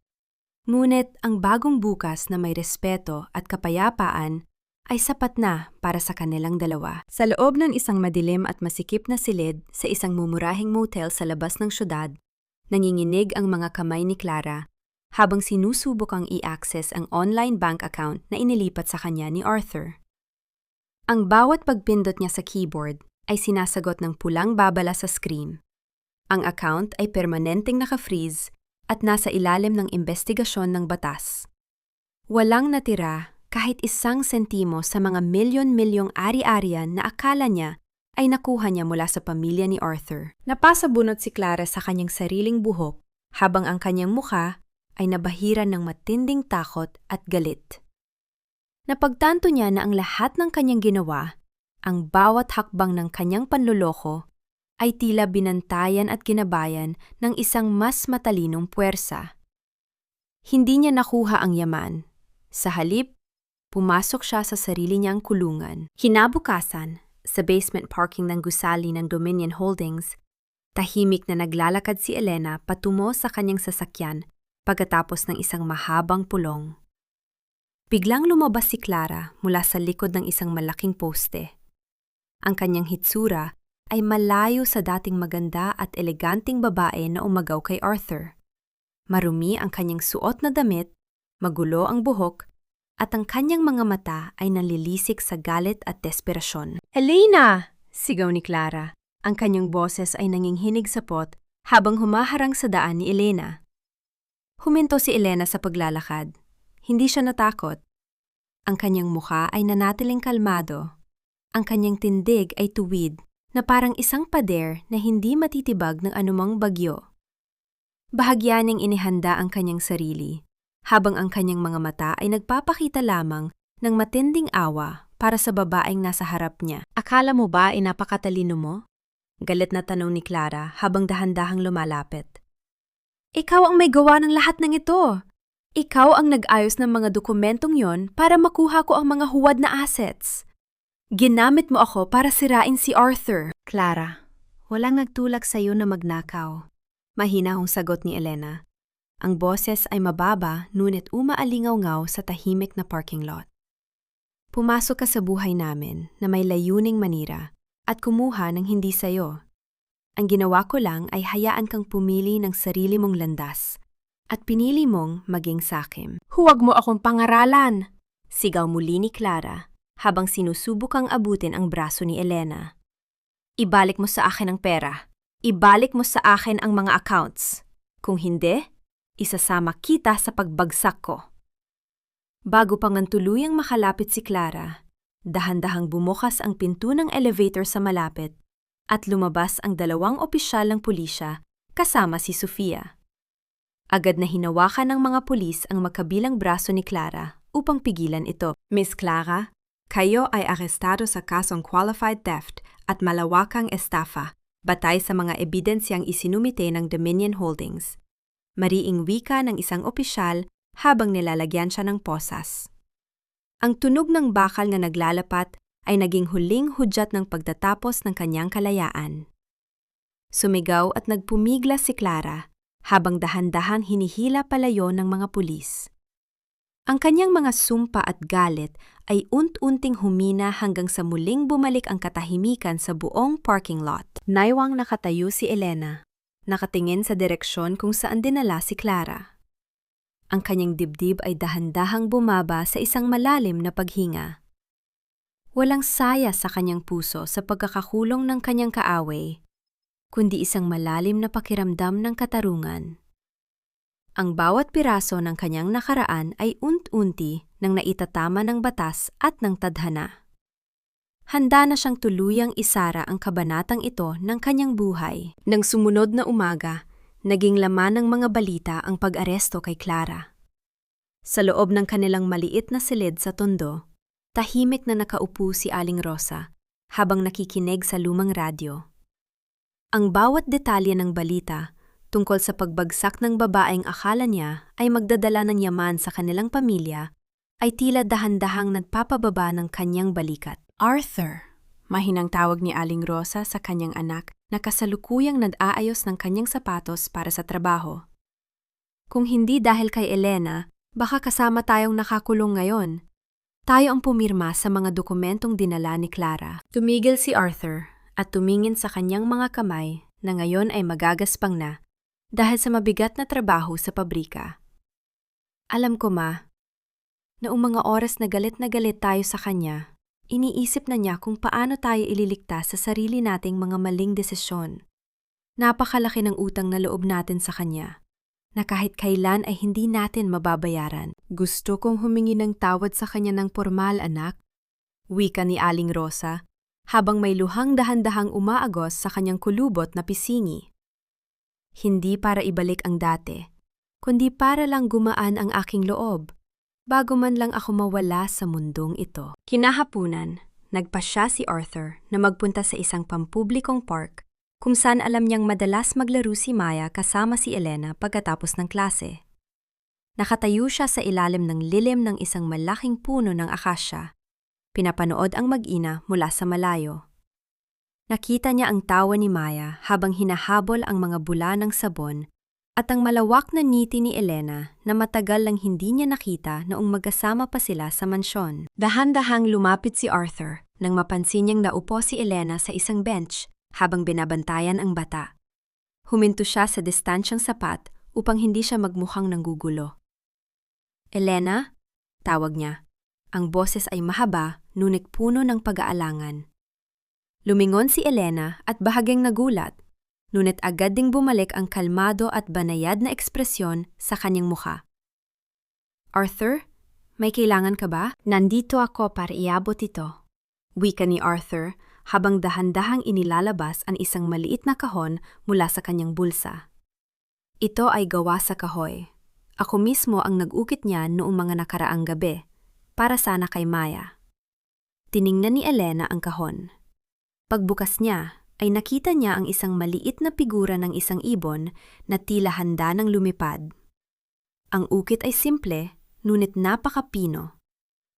Speaker 1: ngunit ang bagong bukas na may respeto at kapayapaan ay sapat na para sa kanilang dalawa. Sa loob ng isang madilim at masikip na silid sa isang mumurahing motel sa labas ng syudad, nanginginig ang mga kamay ni Clara habang sinusubok ang i-access ang online bank account na inilipat sa kanya ni Arthur. Ang bawat pagpindot niya sa keyboard ay sinasagot ng pulang babala sa screen. Ang account ay permanenteng naka-freeze at nasa ilalim ng investigasyon ng batas. Walang natira kahit isang sentimo sa mga milyon-milyong ari-arian na akala niya ay nakuha niya mula sa pamilya ni Arthur. Napasabunot si Clara sa kanyang sariling buhok habang ang kanyang mukha ay nabahiran ng matinding takot at galit. Napagtanto niya na ang lahat ng kanyang ginawa, ang bawat hakbang ng kanyang panloloko, ay tila binantayan at ginabayan ng isang mas matalinong puwersa. Hindi niya nakuha ang yaman. Sa halip, pumasok siya sa sarili niyang kulungan. Kinabukasan, sa basement parking ng gusali ng Dominion Holdings, tahimik na naglalakad si Elena patungo sa kanyang sasakyan pagkatapos ng isang mahabang pulong. Biglang lumabas si Clara mula sa likod ng isang malaking poste. Ang kanyang hitsura ay malayo sa dating maganda at eleganting babae na umagaw kay Arthur. Marumi ang kanyang suot na damit, magulo ang buhok, at ang kanyang mga mata ay nalilisik sa galit at desperasyon. "Elena!" sigaw ni Clara. Ang kanyang boses ay nanginghinig sa pot habang humaharang sa daan ni Elena. Huminto si Elena sa paglalakad. Hindi siya natakot. Ang kanyang mukha ay nanatiling kalmado. Ang kanyang tindig ay tuwid na parang isang pader na hindi matitibag ng anumang bagyo. Bahagyaning inihanda ang kanyang sarili, habang ang kanyang mga mata ay nagpapakita lamang ng matinding awa para sa babaeng nasa harap niya. "Akala mo ba ay napakatalino mo?" Galit na tanong ni Clara habang dahan-dahang lumalapit. "Ikaw ang may gawa ng lahat ng ito. Ikaw ang nag-ayos ng mga dokumentong yon para makuha ko ang mga huwad na assets. Ginamit mo ako para sirain si Arthur." "Clara, walang nagtulak sa iyo na magnakaw." Mahinahong sagot ni Elena. Ang boses ay mababa ngunit umaalingaw-ngaw sa tahimik na parking lot. "Pumasok ka sa buhay namin na may layuning manira at kumuha ng hindi sayo. Ang ginawa ko lang ay hayaan kang pumili ng sarili mong landas at pinili mong maging sakim." "Huwag mo akong pangaralan!" sigaw muli ni Clara habang sinusubukang abutin ang braso ni Elena. "Ibalik mo sa akin ang pera. Ibalik mo sa akin ang mga accounts. Kung hindi, isasama kita sa pagbagsak ko." Bago pa ngang tuluyang makalapit si Clara, dahan-dahang bumukas ang pinto ng elevator sa malapit at lumabas ang dalawang opisyal ng pulisya kasama si Sofia. Agad na hinawakan ng mga pulis ang magkabilang braso ni Clara upang pigilan ito. "Miss Clara, kayo ay arestado sa kasong qualified theft at malawakang estafa batay sa mga ebidensyang isinumite ng Dominion Holdings." Mariing wika ng isang opisyal habang nilalagyan siya ng posas. Ang tunog ng bakal na naglalapat ay naging huling hudyat ng pagtatapos ng kanyang kalayaan. Sumigaw at nagpumigla si Clara habang dahan-dahan hinihila palayo ng mga pulis. Ang kanyang mga sumpa at galit ay unt-unting humina hanggang sa muling bumalik ang katahimikan sa buong parking lot. Naiwang nakatayo si Elena, nakatingin sa direksyon kung saan dinala si Clara. Ang kanyang dibdib ay dahan-dahang bumaba sa isang malalim na paghinga. Walang saya sa kanyang puso sa pagkakakulong ng kanyang kaaway, kundi isang malalim na pakiramdam ng katarungan. Ang bawat piraso ng kanyang nakaraan ay unt-unti nang naitatama ng batas at ng tadhana. Handa na siyang tuluyang isara ang kabanatang ito ng kanyang buhay. Nang sumunod na umaga, naging laman ng mga balita ang pag-aresto kay Clara. Sa loob ng kanilang maliit na silid sa tondo, tahimik na nakaupo si Aling Rosa habang nakikinig sa lumang radyo. Ang bawat detalye ng balita tungkol sa pagbagsak ng babaeng akala niya ay magdadala ng yaman sa kanilang pamilya ay tila dahan-dahang nagpapababa ng kanyang balikat. Arthur, mahinang tawag ni Aling Rosa sa kanyang anak na kasalukuyang nag-aayos ng kanyang sapatos para sa trabaho. Kung hindi dahil kay Elena, baka kasama tayong nakakulong ngayon. Tayo ang pumirma sa mga dokumentong dinala ni Clara. Tumigil si Arthur at tumingin sa kanyang mga kamay na ngayon ay magagaspang na dahil sa mabigat na trabaho sa pabrika. Alam ko, Ma, noong mga oras na galit tayo sa kanya, iniisip na niya kung paano tayo ililigtas sa sarili nating mga maling desisyon. Napakalaki ng utang na loob natin sa kanya, na kahit kailan ay hindi natin mababayaran. Gusto kong humingi ng tawad sa kanya ng formal, anak, wika ni Aling Rosa, habang may luhang dahan-dahang umaagos sa kanyang kulubot na pisingi. Hindi para ibalik ang dati, kundi para lang gumaan ang aking loob, bago man lang ako mawala sa mundong ito. Kinahapunan, nagpasya si Arthur na magpunta sa isang pampublikong park kung saan alam niyang madalas maglaro si Maya kasama si Elena pagkatapos ng klase. Nakatayo siya sa ilalim ng lilim ng isang malaking puno ng akasya. Pinapanood ang mag-ina mula sa malayo. Nakita niya ang tawa ni Maya habang hinahabol ang mga bula ng sabon at ang malawak na ngiti ni Elena na matagal lang hindi niya nakita noong magkasama pa sila sa mansyon. Dahan-dahang lumapit si Arthur nang mapansin niyang naupo si Elena sa isang bench habang binabantayan ang bata. Huminto siya sa distansyang sapat upang hindi siya magmukhang nanggugulo. Elena? Tawag niya. Ang boses ay mahaba, ngunit puno ng pag-aalangan. Lumingon si Elena at bahagyang nagulat, ngunit agad ding bumalik ang kalmado at banayad na ekspresyon sa kanyang mukha. Arthur, may kailangan ka ba? Nandito ako para iabot ito, wika ni Arthur habang dahan-dahang inilalabas ang isang maliit na kahon mula sa kanyang bulsa. Ito ay gawa sa kahoy. Ako mismo ang nag-ukit niya noong mga nakaraang gabi, para sana kay Maya. Tiningnan ni Elena ang kahon. Pagbukas niya, ay nakita niya ang isang maliit na figura ng isang ibon na tila handa ng lumipad. Ang ukit ay simple, ngunit napakapino.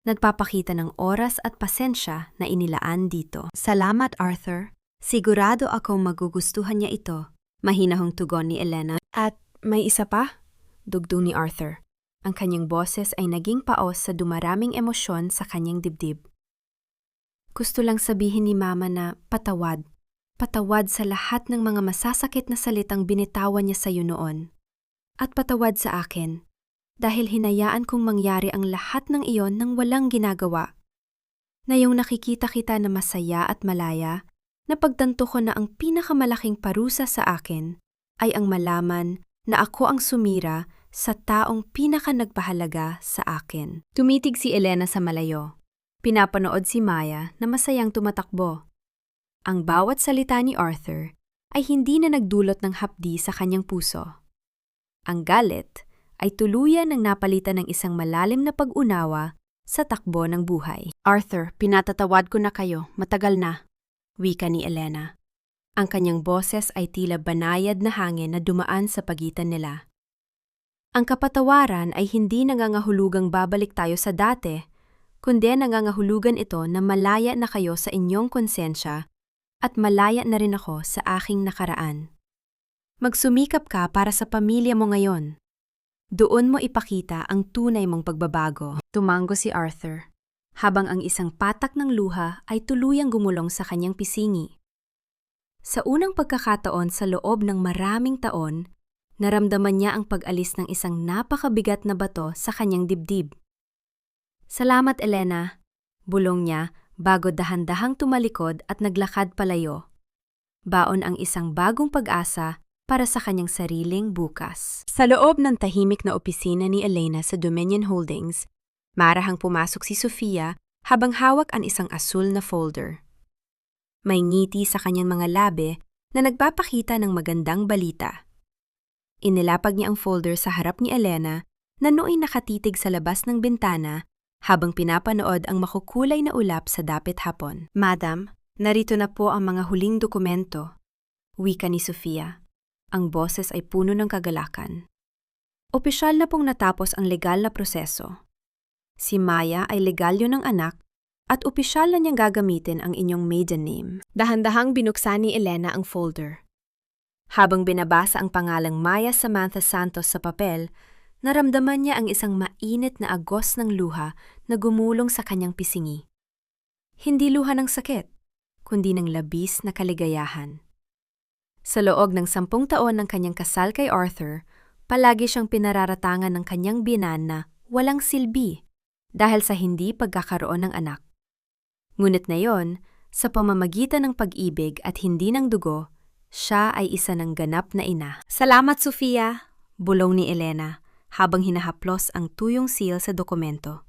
Speaker 1: Nagpapakita ng oras at pasensya na inilaan dito. Salamat, Arthur. Sigurado akong magugustuhan niya ito, mahinahong tugon ni Elena. At may isa pa? Dugtong ni Arthur. Ang kanyang boses ay naging paos sa dumaraming emosyon sa kanyang dibdib. Gusto lang sabihin ni Mama na patawad. Patawad sa lahat ng mga masasakit na salitang binitawan niya sa iyo noon. At patawad sa akin, dahil hinayaan kong mangyari ang lahat ng iyon nang walang ginagawa. Na yung nakikita kita na masaya at malaya, napagtanto ko na ang pinakamalaking parusa sa akin ay ang malaman na ako ang sumira sa taong pinaka-nagpahalaga sa akin. Tumitig si Elena sa malayo. Pinapanood si Maya na masayang tumatakbo. Ang bawat salita ni Arthur ay hindi na nagdulot ng hapdi sa kanyang puso. Ang galit ay tuluyan ng napalitan ng isang malalim na pag-unawa sa takbo ng buhay. Arthur, pinatatawad ko na kayo, matagal na, wika ni Elena. Ang kanyang boses ay tila banayad na hangin na dumaan sa pagitan nila. Ang kapatawaran ay hindi nangangahulugang babalik tayo sa dati, kundi nangangahulugan ito na malaya na kayo sa inyong konsensya at malaya na rin ako sa aking nakaraan. Magsumikap ka para sa pamilya mo ngayon. Doon mo ipakita ang tunay mong pagbabago. Tumango si Arthur, habang ang isang patak ng luha ay tuluyang gumulong sa kanyang pisingi. Sa unang pagkakataon sa loob ng maraming taon, naramdaman niya ang pag-alis ng isang napakabigat na bato sa kanyang dibdib. Salamat, Elena, bulong niya bago dahan-dahang tumalikod at naglakad palayo. Baon ang isang bagong pag-asa para sa kanyang sariling bukas. Sa loob ng tahimik na opisina ni Elena sa Dominion Holdings, marahang pumasok si Sofia habang hawak ang isang asul na folder. May ngiti sa kanyang mga labi na nagpapakita ng magandang balita. Inilapag niya ang folder sa harap ni Elena na nooy nakatitig sa labas ng bintana habang pinapanood ang makukulay na ulap sa dapit hapon. Madam, narito na po ang mga huling dokumento. Wika ni Sofia. Ang boses ay puno ng kagalakan. Opisyal na pong natapos ang legal na proseso. Si Maya ay legalyo ng anak at opisyal na niyang gagamitin ang inyong maiden name. Dahan-dahang binuksan ni Elena ang folder. Habang binabasa ang pangalang Maya Samantha Santos sa papel, naramdaman niya ang isang mainit na agos ng luha na gumulong sa kanyang pisingi. Hindi luha ng sakit, kundi ng labis na kaligayahan. Sa loob ng 10 taon ng kanyang kasal kay Arthur, palagi siyang pinararatangan ng kanyang biyenan na walang silbi dahil sa hindi pagkakaroon ng anak. Ngunit ngayon, sa pamamagitan ng pag-ibig at hindi ng dugo, siya ay isa ng ganap na ina. Salamat, Sofia, bulong ni Elena habang hinahaplos ang tuyong seal sa dokumento.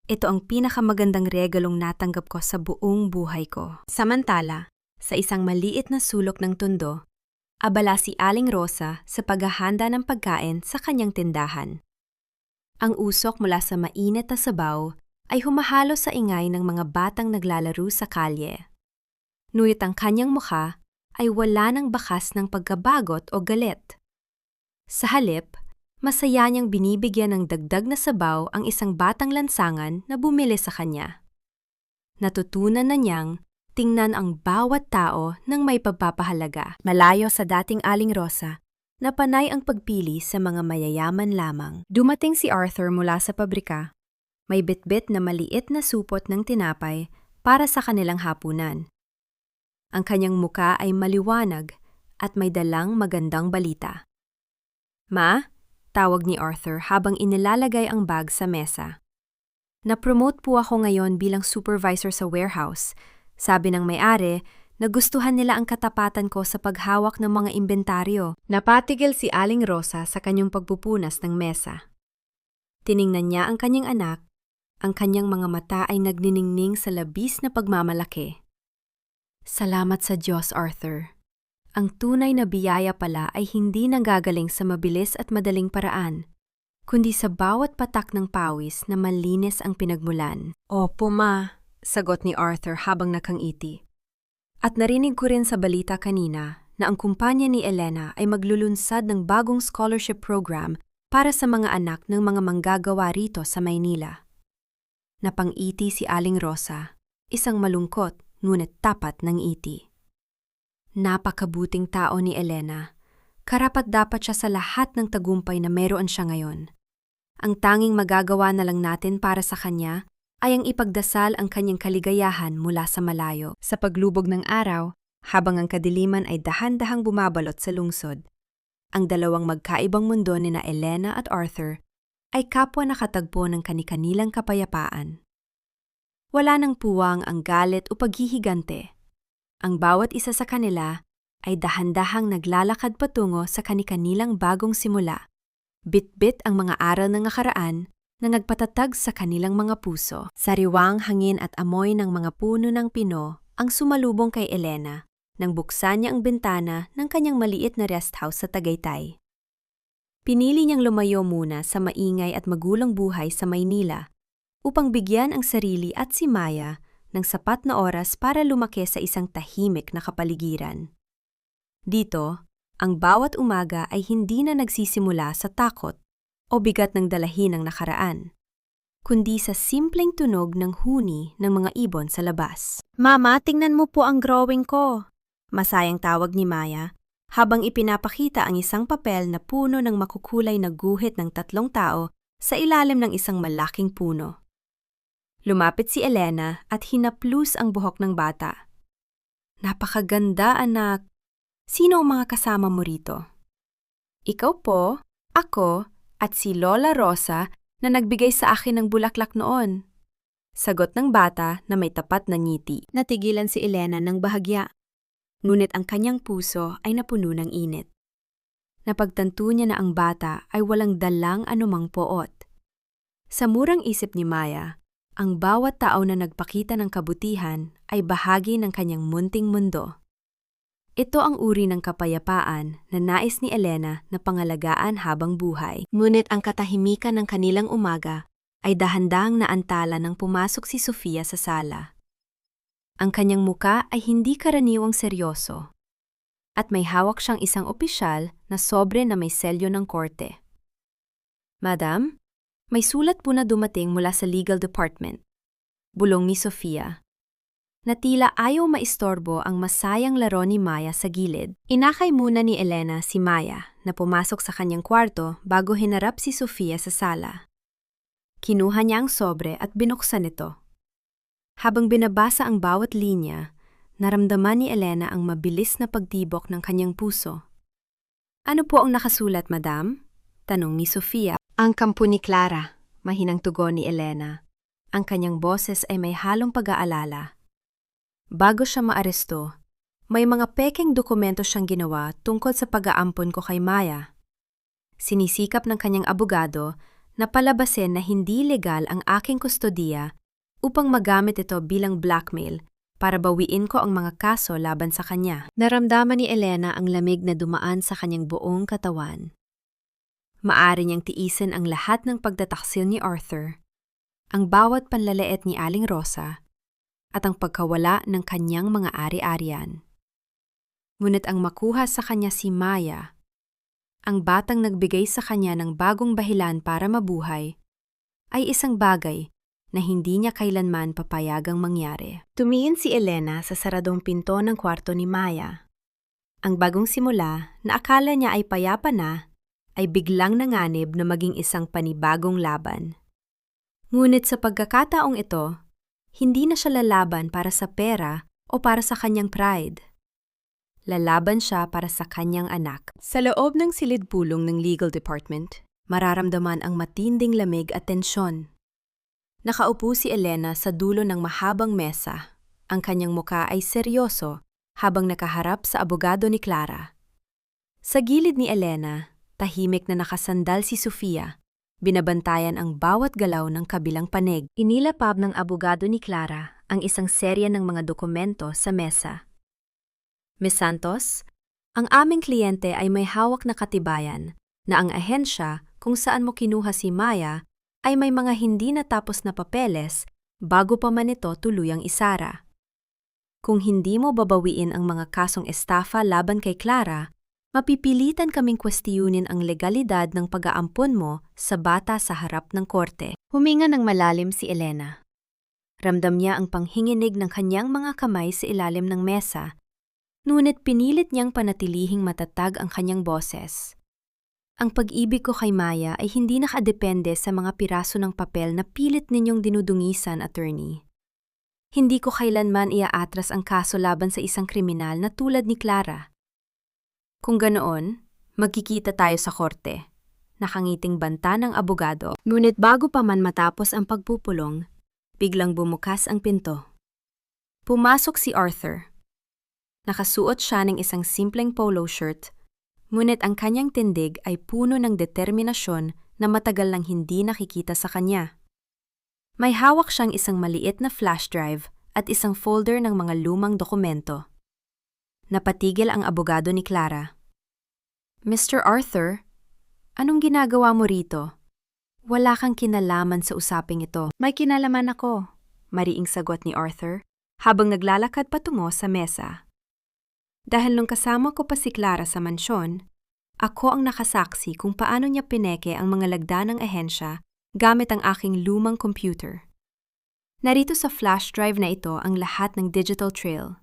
Speaker 1: Ito ang pinakamagandang regalong natanggap ko sa buong buhay ko. Samantala, sa isang maliit na sulok ng tondo, abala si Aling Rosa sa paghahanda ng pagkain sa kanyang tindahan. Ang usok mula sa mainit na sabaw ay humahalo sa ingay ng mga batang naglalaro sa kalye. Ngunit ang kanyang mukha ay wala ng bakas ng pagkabagot o galit. Sa halip, masaya niyang binibigyan ng dagdag na sabaw ang isang batang lansangan na bumili sa kanya. Natutunan na niyang tingnan ang bawat tao ng may pagpapahalaga. Malayo sa dating Aling Rosa, na panay ang pagpili sa mga mayayaman lamang. Dumating si Arthur mula sa pabrika. May bitbit na maliit na supot ng tinapay para sa kanilang hapunan. Ang kanyang muka ay maliwanag at may dalang magandang balita. Ma, tawag ni Arthur habang inilalagay ang bag sa mesa. Na-promote po ako ngayon bilang supervisor sa warehouse. Sabi ng may-ari, nagustuhan nila ang katapatan ko sa paghawak ng mga inventaryo. Napatigil si Aling Rosa sa kanyang pagpupunas ng mesa. Tiningnan niya ang kanyang anak, ang kanyang mga mata ay nagniningning sa labis na pagmamalaki. Salamat sa Diyos, Arthur. Ang tunay na biyaya pala ay hindi nanggagaling sa mabilis at madaling paraan, kundi sa bawat patak ng pawis na malinis ang pinagmulan. Opo, ma, sagot ni Arthur habang nakangiti. At narinig ko rin sa balita kanina na ang kumpanya ni Elena ay maglulunsad ng bagong scholarship program para sa mga anak ng mga manggagawa rito sa Maynila. Napangiti si Aling Rosa, isang malungkot ngunit tapat ng ngiti. Napakabuting tao ni Elena. Karapat-dapat siya sa lahat ng tagumpay na meron siya ngayon. Ang tanging magagawa na lang natin para sa kanya ay ang ipagdasal ang kanyang kaligayahan mula sa malayo. Sa paglubog ng araw, habang ang kadiliman ay dahan-dahang bumabalot sa lungsod, ang dalawang magkaibang mundo ni na Elena at Arthur ay kapwa nakatagpo ng kani-kanilang kapayapaan. Wala nang puwang ang galit o paghihigante. Ang bawat isa sa kanila ay dahan-dahang naglalakad patungo sa kani-kanilang bagong simula. Bit-bit ang mga aral ng nakaraan na nagpatatag sa kanilang mga puso. Sariwang hangin at amoy ng mga puno ng pino ang sumalubong kay Elena nang buksan niya ang bintana ng kanyang maliit na rest house sa Tagaytay. Pinili niyang lumayo muna sa maingay at magulang buhay sa Maynila upang bigyan ang sarili at si Maya ng sapat na oras para lumaki sa isang tahimik na kapaligiran. Dito, ang bawat umaga ay hindi na nagsisimula sa takot o bigat ng dalahin ng nakaraan, kundi sa simpleng tunog ng huni ng mga ibon sa labas. Mama, tingnan mo po ang drawing ko, masayang tawag ni Maya habang ipinapakita ang isang papel na puno ng makukulay na guhit ng 3 tao sa ilalim ng isang malaking puno. Lumapit si Elena at hinaplus ang buhok ng bata. Napakaganda, anak. Sino ang mga kasama mo rito? Ikaw po, ako, at si Lola Rosa na nagbigay sa akin ng bulaklak noon. Sagot ng bata na may tapat na ngiti. Natigilan si Elena ng bahagya. Ngunit ang kanyang puso ay napuno ng init. Napagtanto niya na ang bata ay walang dalang anumang poot. Sa murang isip ni Maya, ang bawat tao na nagpakita ng kabutihan ay bahagi ng kanyang munting mundo. Ito ang uri ng kapayapaan na nais ni Elena na pangalagaan habang buhay. Ngunit ang katahimikan ng kanilang umaga ay dahan-dahang naantala nang pumasok si Sofia sa sala. Ang kanyang muka ay hindi karaniwang seryoso at may hawak siyang isang opisyal na sobre na may selyo ng korte. Madam, may sulat po na dumating mula sa legal department. Bulong ni Sofia. Na tila ayaw maistorbo ang masayang laro ni Maya sa gilid. Inakay muna ni Elena si Maya na pumasok sa kanyang kwarto bago hinarap si Sofia sa sala. Kinuha niya ang sobre at binuksan ito. Habang binabasa ang bawat linya, naramdaman ni Elena ang mabilis na pagtibok ng kanyang puso. Ano po ang nakasulat, madam? Tanong ni Sofia. Ang kampo ni Clara, mahinang tugon ni Elena. Ang kanyang boses ay may halong pag-aalala. Bago siya maaresto, may mga pekeng dokumento siyang ginawa tungkol sa pag-aampon ko kay Maya. Sinisikap ng kanyang abogado na palabasin na hindi legal ang aking kustodiya upang magamit ito bilang blackmail para bawiin ko ang mga kaso laban sa kanya. Naramdaman ni Elena ang lamig na dumaan sa kanyang buong katawan. Maari niyang tiisin ang lahat ng pagtataksil ni Arthur, ang bawat panlalaet ni Aling Rosa, at ang pagkawala ng kanyang mga ari-arian. Ngunit ang makuha sa kanya si Maya, ang batang nagbigay sa kanya ng bagong dahilan para mabuhay, ay isang bagay na hindi niya kailanman papayagang mangyari. Tumingin si Elena sa saradong pinto ng kwarto ni Maya. Ang bagong simula na akala niya ay payapa na, ay biglang nanganib na maging isang panibagong laban. Ngunit sa pagkakataong ito, hindi na siya lalaban para sa pera o para sa kanyang pride. Lalaban siya para sa kanyang anak. Sa loob ng silid-pulong ng legal department, mararamdaman ang matinding lamig at tensyon. Nakaupo si Elena sa dulo ng mahabang mesa. Ang kanyang muka ay seryoso habang nakaharap sa abogado ni Clara. Sa gilid ni Elena, tahimik na nakasandal si Sofia. Binabantayan ang bawat galaw ng kabilang panig. Inilapab ng abogado ni Clara ang isang serya ng mga dokumento sa mesa. Ms. Santos, ang aming kliyente ay may hawak na katibayan na ang ahensya kung saan mo kinuha si Maya ay may mga hindi natapos na papeles bago pa man ito tuluyang isara. Kung hindi mo babawiin ang mga kasong estafa laban kay Clara, mapipilitan kaming kwestiyunin ang legalidad ng pag-aampon mo sa bata sa harap ng korte. Huminga ng malalim si Elena. Ramdam niya ang panghinginig ng kanyang mga kamay sa ilalim ng mesa, ngunit pinilit niyang panatilihing matatag ang kanyang boses. Ang pag-ibig ko kay Maya ay hindi nakadepende sa mga piraso ng papel na pilit ninyong dinudungisan, attorney. Hindi ko kailanman iaatras ang kaso laban sa isang kriminal na tulad ni Clara. Kung ganoon, magkikita tayo sa korte. Nakangiting banta ng abogado. Ngunit bago pa man matapos ang pagpupulong, biglang bumukas ang pinto. Pumasok si Arthur. Nakasuot siya ng isang simpleng polo shirt, ngunit ang kanyang tindig ay puno ng determinasyon na matagal nang hindi nakikita sa kanya. May hawak siyang isang maliit na flash drive at isang folder ng mga lumang dokumento. Napatigil ang abogado ni Clara. Mr. Arthur, anong ginagawa mo rito? Wala kang kinalaman sa usaping ito. May kinalaman ako, mariing sagot ni Arthur, habang naglalakad patungo sa mesa. Dahil nung kasama ko pa si Clara sa mansyon, ako ang nakasaksi kung paano niya pineke ang mga lagda ng ahensya gamit ang aking lumang computer. Narito sa flash drive na ito ang lahat ng digital trail,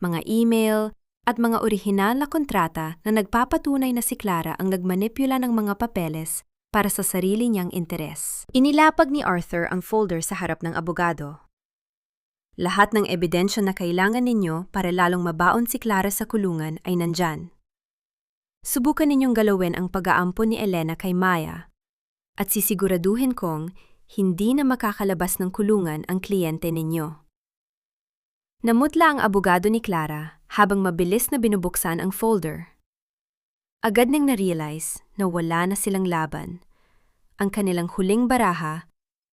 Speaker 1: mga email, at mga orihinal na kontrata na nagpapatunay na si Clara ang nagmanipula ng mga papeles para sa sarili niyang interes. Inilapag ni Arthur ang folder sa harap ng abogado. Lahat ng ebidensya na kailangan ninyo para lalong mabaon si Clara sa kulungan ay nandyan. Subukan ninyong galawin ang pag-aampon ni Elena kay Maya at sisiguraduhin kong hindi na makakalabas ng kulungan ang kliyente ninyo. Namutla ang abogado ni Clara habang mabilis na binubuksan ang folder. Agad nang na-realize na wala na silang laban. Ang kanilang huling baraha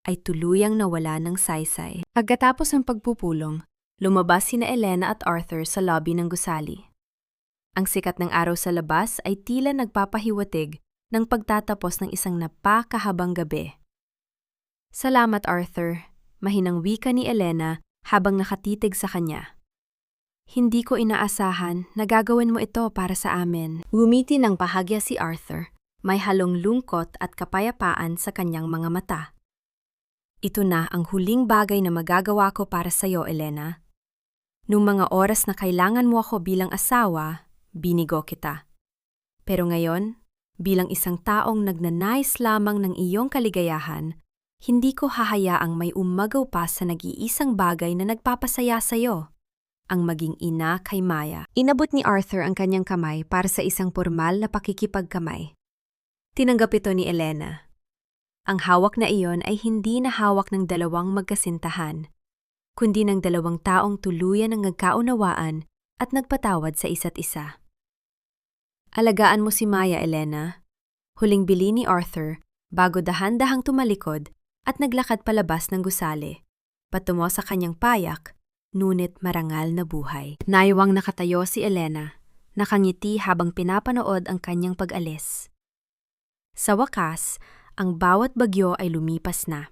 Speaker 1: ay tuluyang nawala ng saysay. Pagkatapos ng pagpupulong, lumabas sina Elena at Arthur sa lobby ng gusali. Ang sikat ng araw sa labas ay tila nagpapahiwatig ng pagtatapos ng isang napakahabang gabi. Salamat, Arthur, mahinang wika ni Elena habang nakatitig sa kanya. Hindi ko inaasahan na gagawin mo ito para sa amin. Ngumiti ng bahagya si Arthur, may halong lungkot at kapayapaan sa kanyang mga mata. Ito na ang huling bagay na magagawa ko para sa iyo, Elena. Nung mga oras na kailangan mo ako bilang asawa, binigo kita. Pero ngayon, bilang isang taong nagnanais lamang ng iyong kaligayahan, hindi ko hahayaang may umagaw pa sa nag-iisang bagay na nagpapasaya sa iyo. Ang maging ina kay Maya. Inabot ni Arthur ang kanyang kamay para sa isang formal na pakikipagkamay. Tinanggap ito ni Elena. Ang hawak na iyon ay hindi na hawak ng dalawang magkasintahan, kundi ng dalawang taong tuluyan ng nagkaunawaan at nagpatawad sa isa't isa. Alagaan mo si Maya, Elena. Huling bili ni Arthur bago dahan-dahang tumalikod at naglakad palabas ng gusali, patungo sa kanyang payak, ngunit marangal na buhay. Naiwang nakatayo si Elena, nakangiti habang pinapanood ang kanyang pag-alis. Sa wakas, ang bawat bagyo ay lumipas na.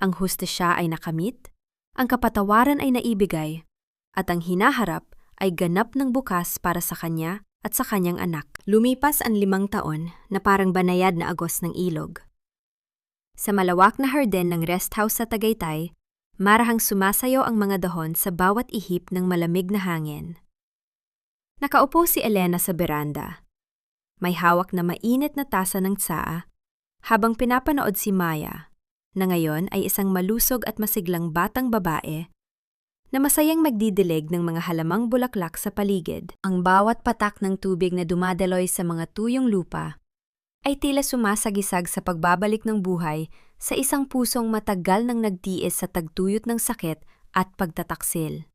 Speaker 1: Ang hustisya ay nakamit, ang kapatawaran ay naibigay, at ang hinaharap ay ganap ng bukas para sa kanya at sa kanyang anak. Lumipas ang 5 taon na parang banayad na agos ng ilog. Sa malawak na hardin ng rest house sa Tagaytay, marahang sumasayaw ang mga dahon sa bawat ihip ng malamig na hangin. Nakaupo si Elena sa beranda. May hawak na mainit na tasa ng tsaa habang pinapanood si Maya, na ngayon ay isang malusog at masiglang batang babae na masayang magdidilig ng mga halamang bulaklak sa paligid. Ang bawat patak ng tubig na dumadaloy sa mga tuyong lupa ay tila sumasagisag sa pagbabalik ng buhay sa isang pusong matagal nang nagtiis sa tagtuyot ng sakit at pagtataksil.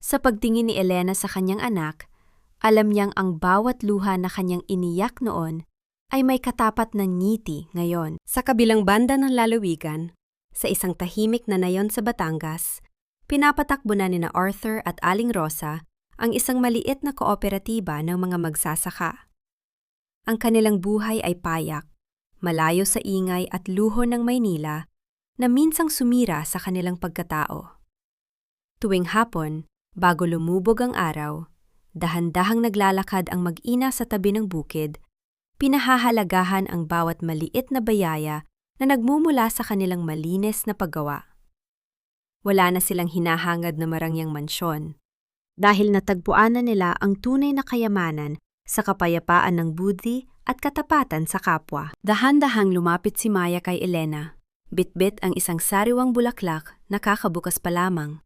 Speaker 1: Sa pagtingin ni Elena sa kanyang anak, alam niyang ang bawat luha na kanyang iniyak noon ay may katapat na ngiti ngayon. Sa kabilang banda ng lalawigan, sa isang tahimik na nayon sa Batangas, pinapatakbo na ni Arthur at Aling Rosa ang isang maliit na kooperatiba ng mga magsasaka. Ang kanilang buhay ay payak, malayo sa ingay at luho ng Maynila na minsang sumira sa kanilang pagkatao. Tuwing hapon, bago lumubog ang araw, dahan-dahang naglalakad ang mag-ina sa tabi ng bukid, pinahahalagahan ang bawat maliit na bayaya na nagmumula sa kanilang malinis na paggawa. Wala na silang hinahangad na marangyang mansyon, dahil natagpuan na nila ang tunay na kayamanan sa kapayapaan ng buddhi at katapatan sa kapwa. Dahan-dahang lumapit si Maya kay Elena, bitbit ang isang sariwang bulaklak na kakabukas pa lamang.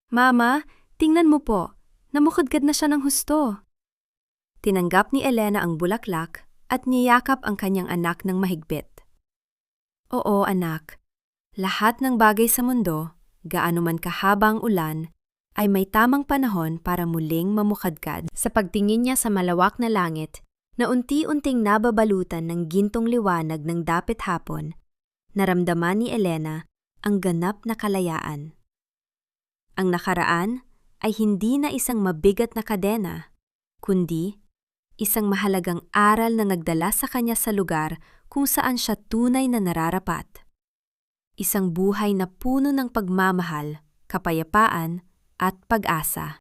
Speaker 1: Mama, tingnan mo po, namukadkad na siya ng husto. Tinanggap ni Elena ang bulaklak at niyakap ang kanyang anak ng mahigpit. Oo, anak. Lahat ng bagay sa mundo, gaano man kahaba ang ulan, ay may tamang panahon para muling mamukadkad. Sa pagtingin niya sa malawak na langit, na unti-unting nababalutan ng gintong liwanag ng dapit hapon, naramdaman ni Elena ang ganap na kalayaan. Ang nakaraan ay hindi na isang mabigat na kadena, kundi isang mahalagang aral na nagdala sa kanya sa lugar kung saan siya tunay na nararapat. Isang buhay na puno ng pagmamahal, kapayapaan, at pag-asa.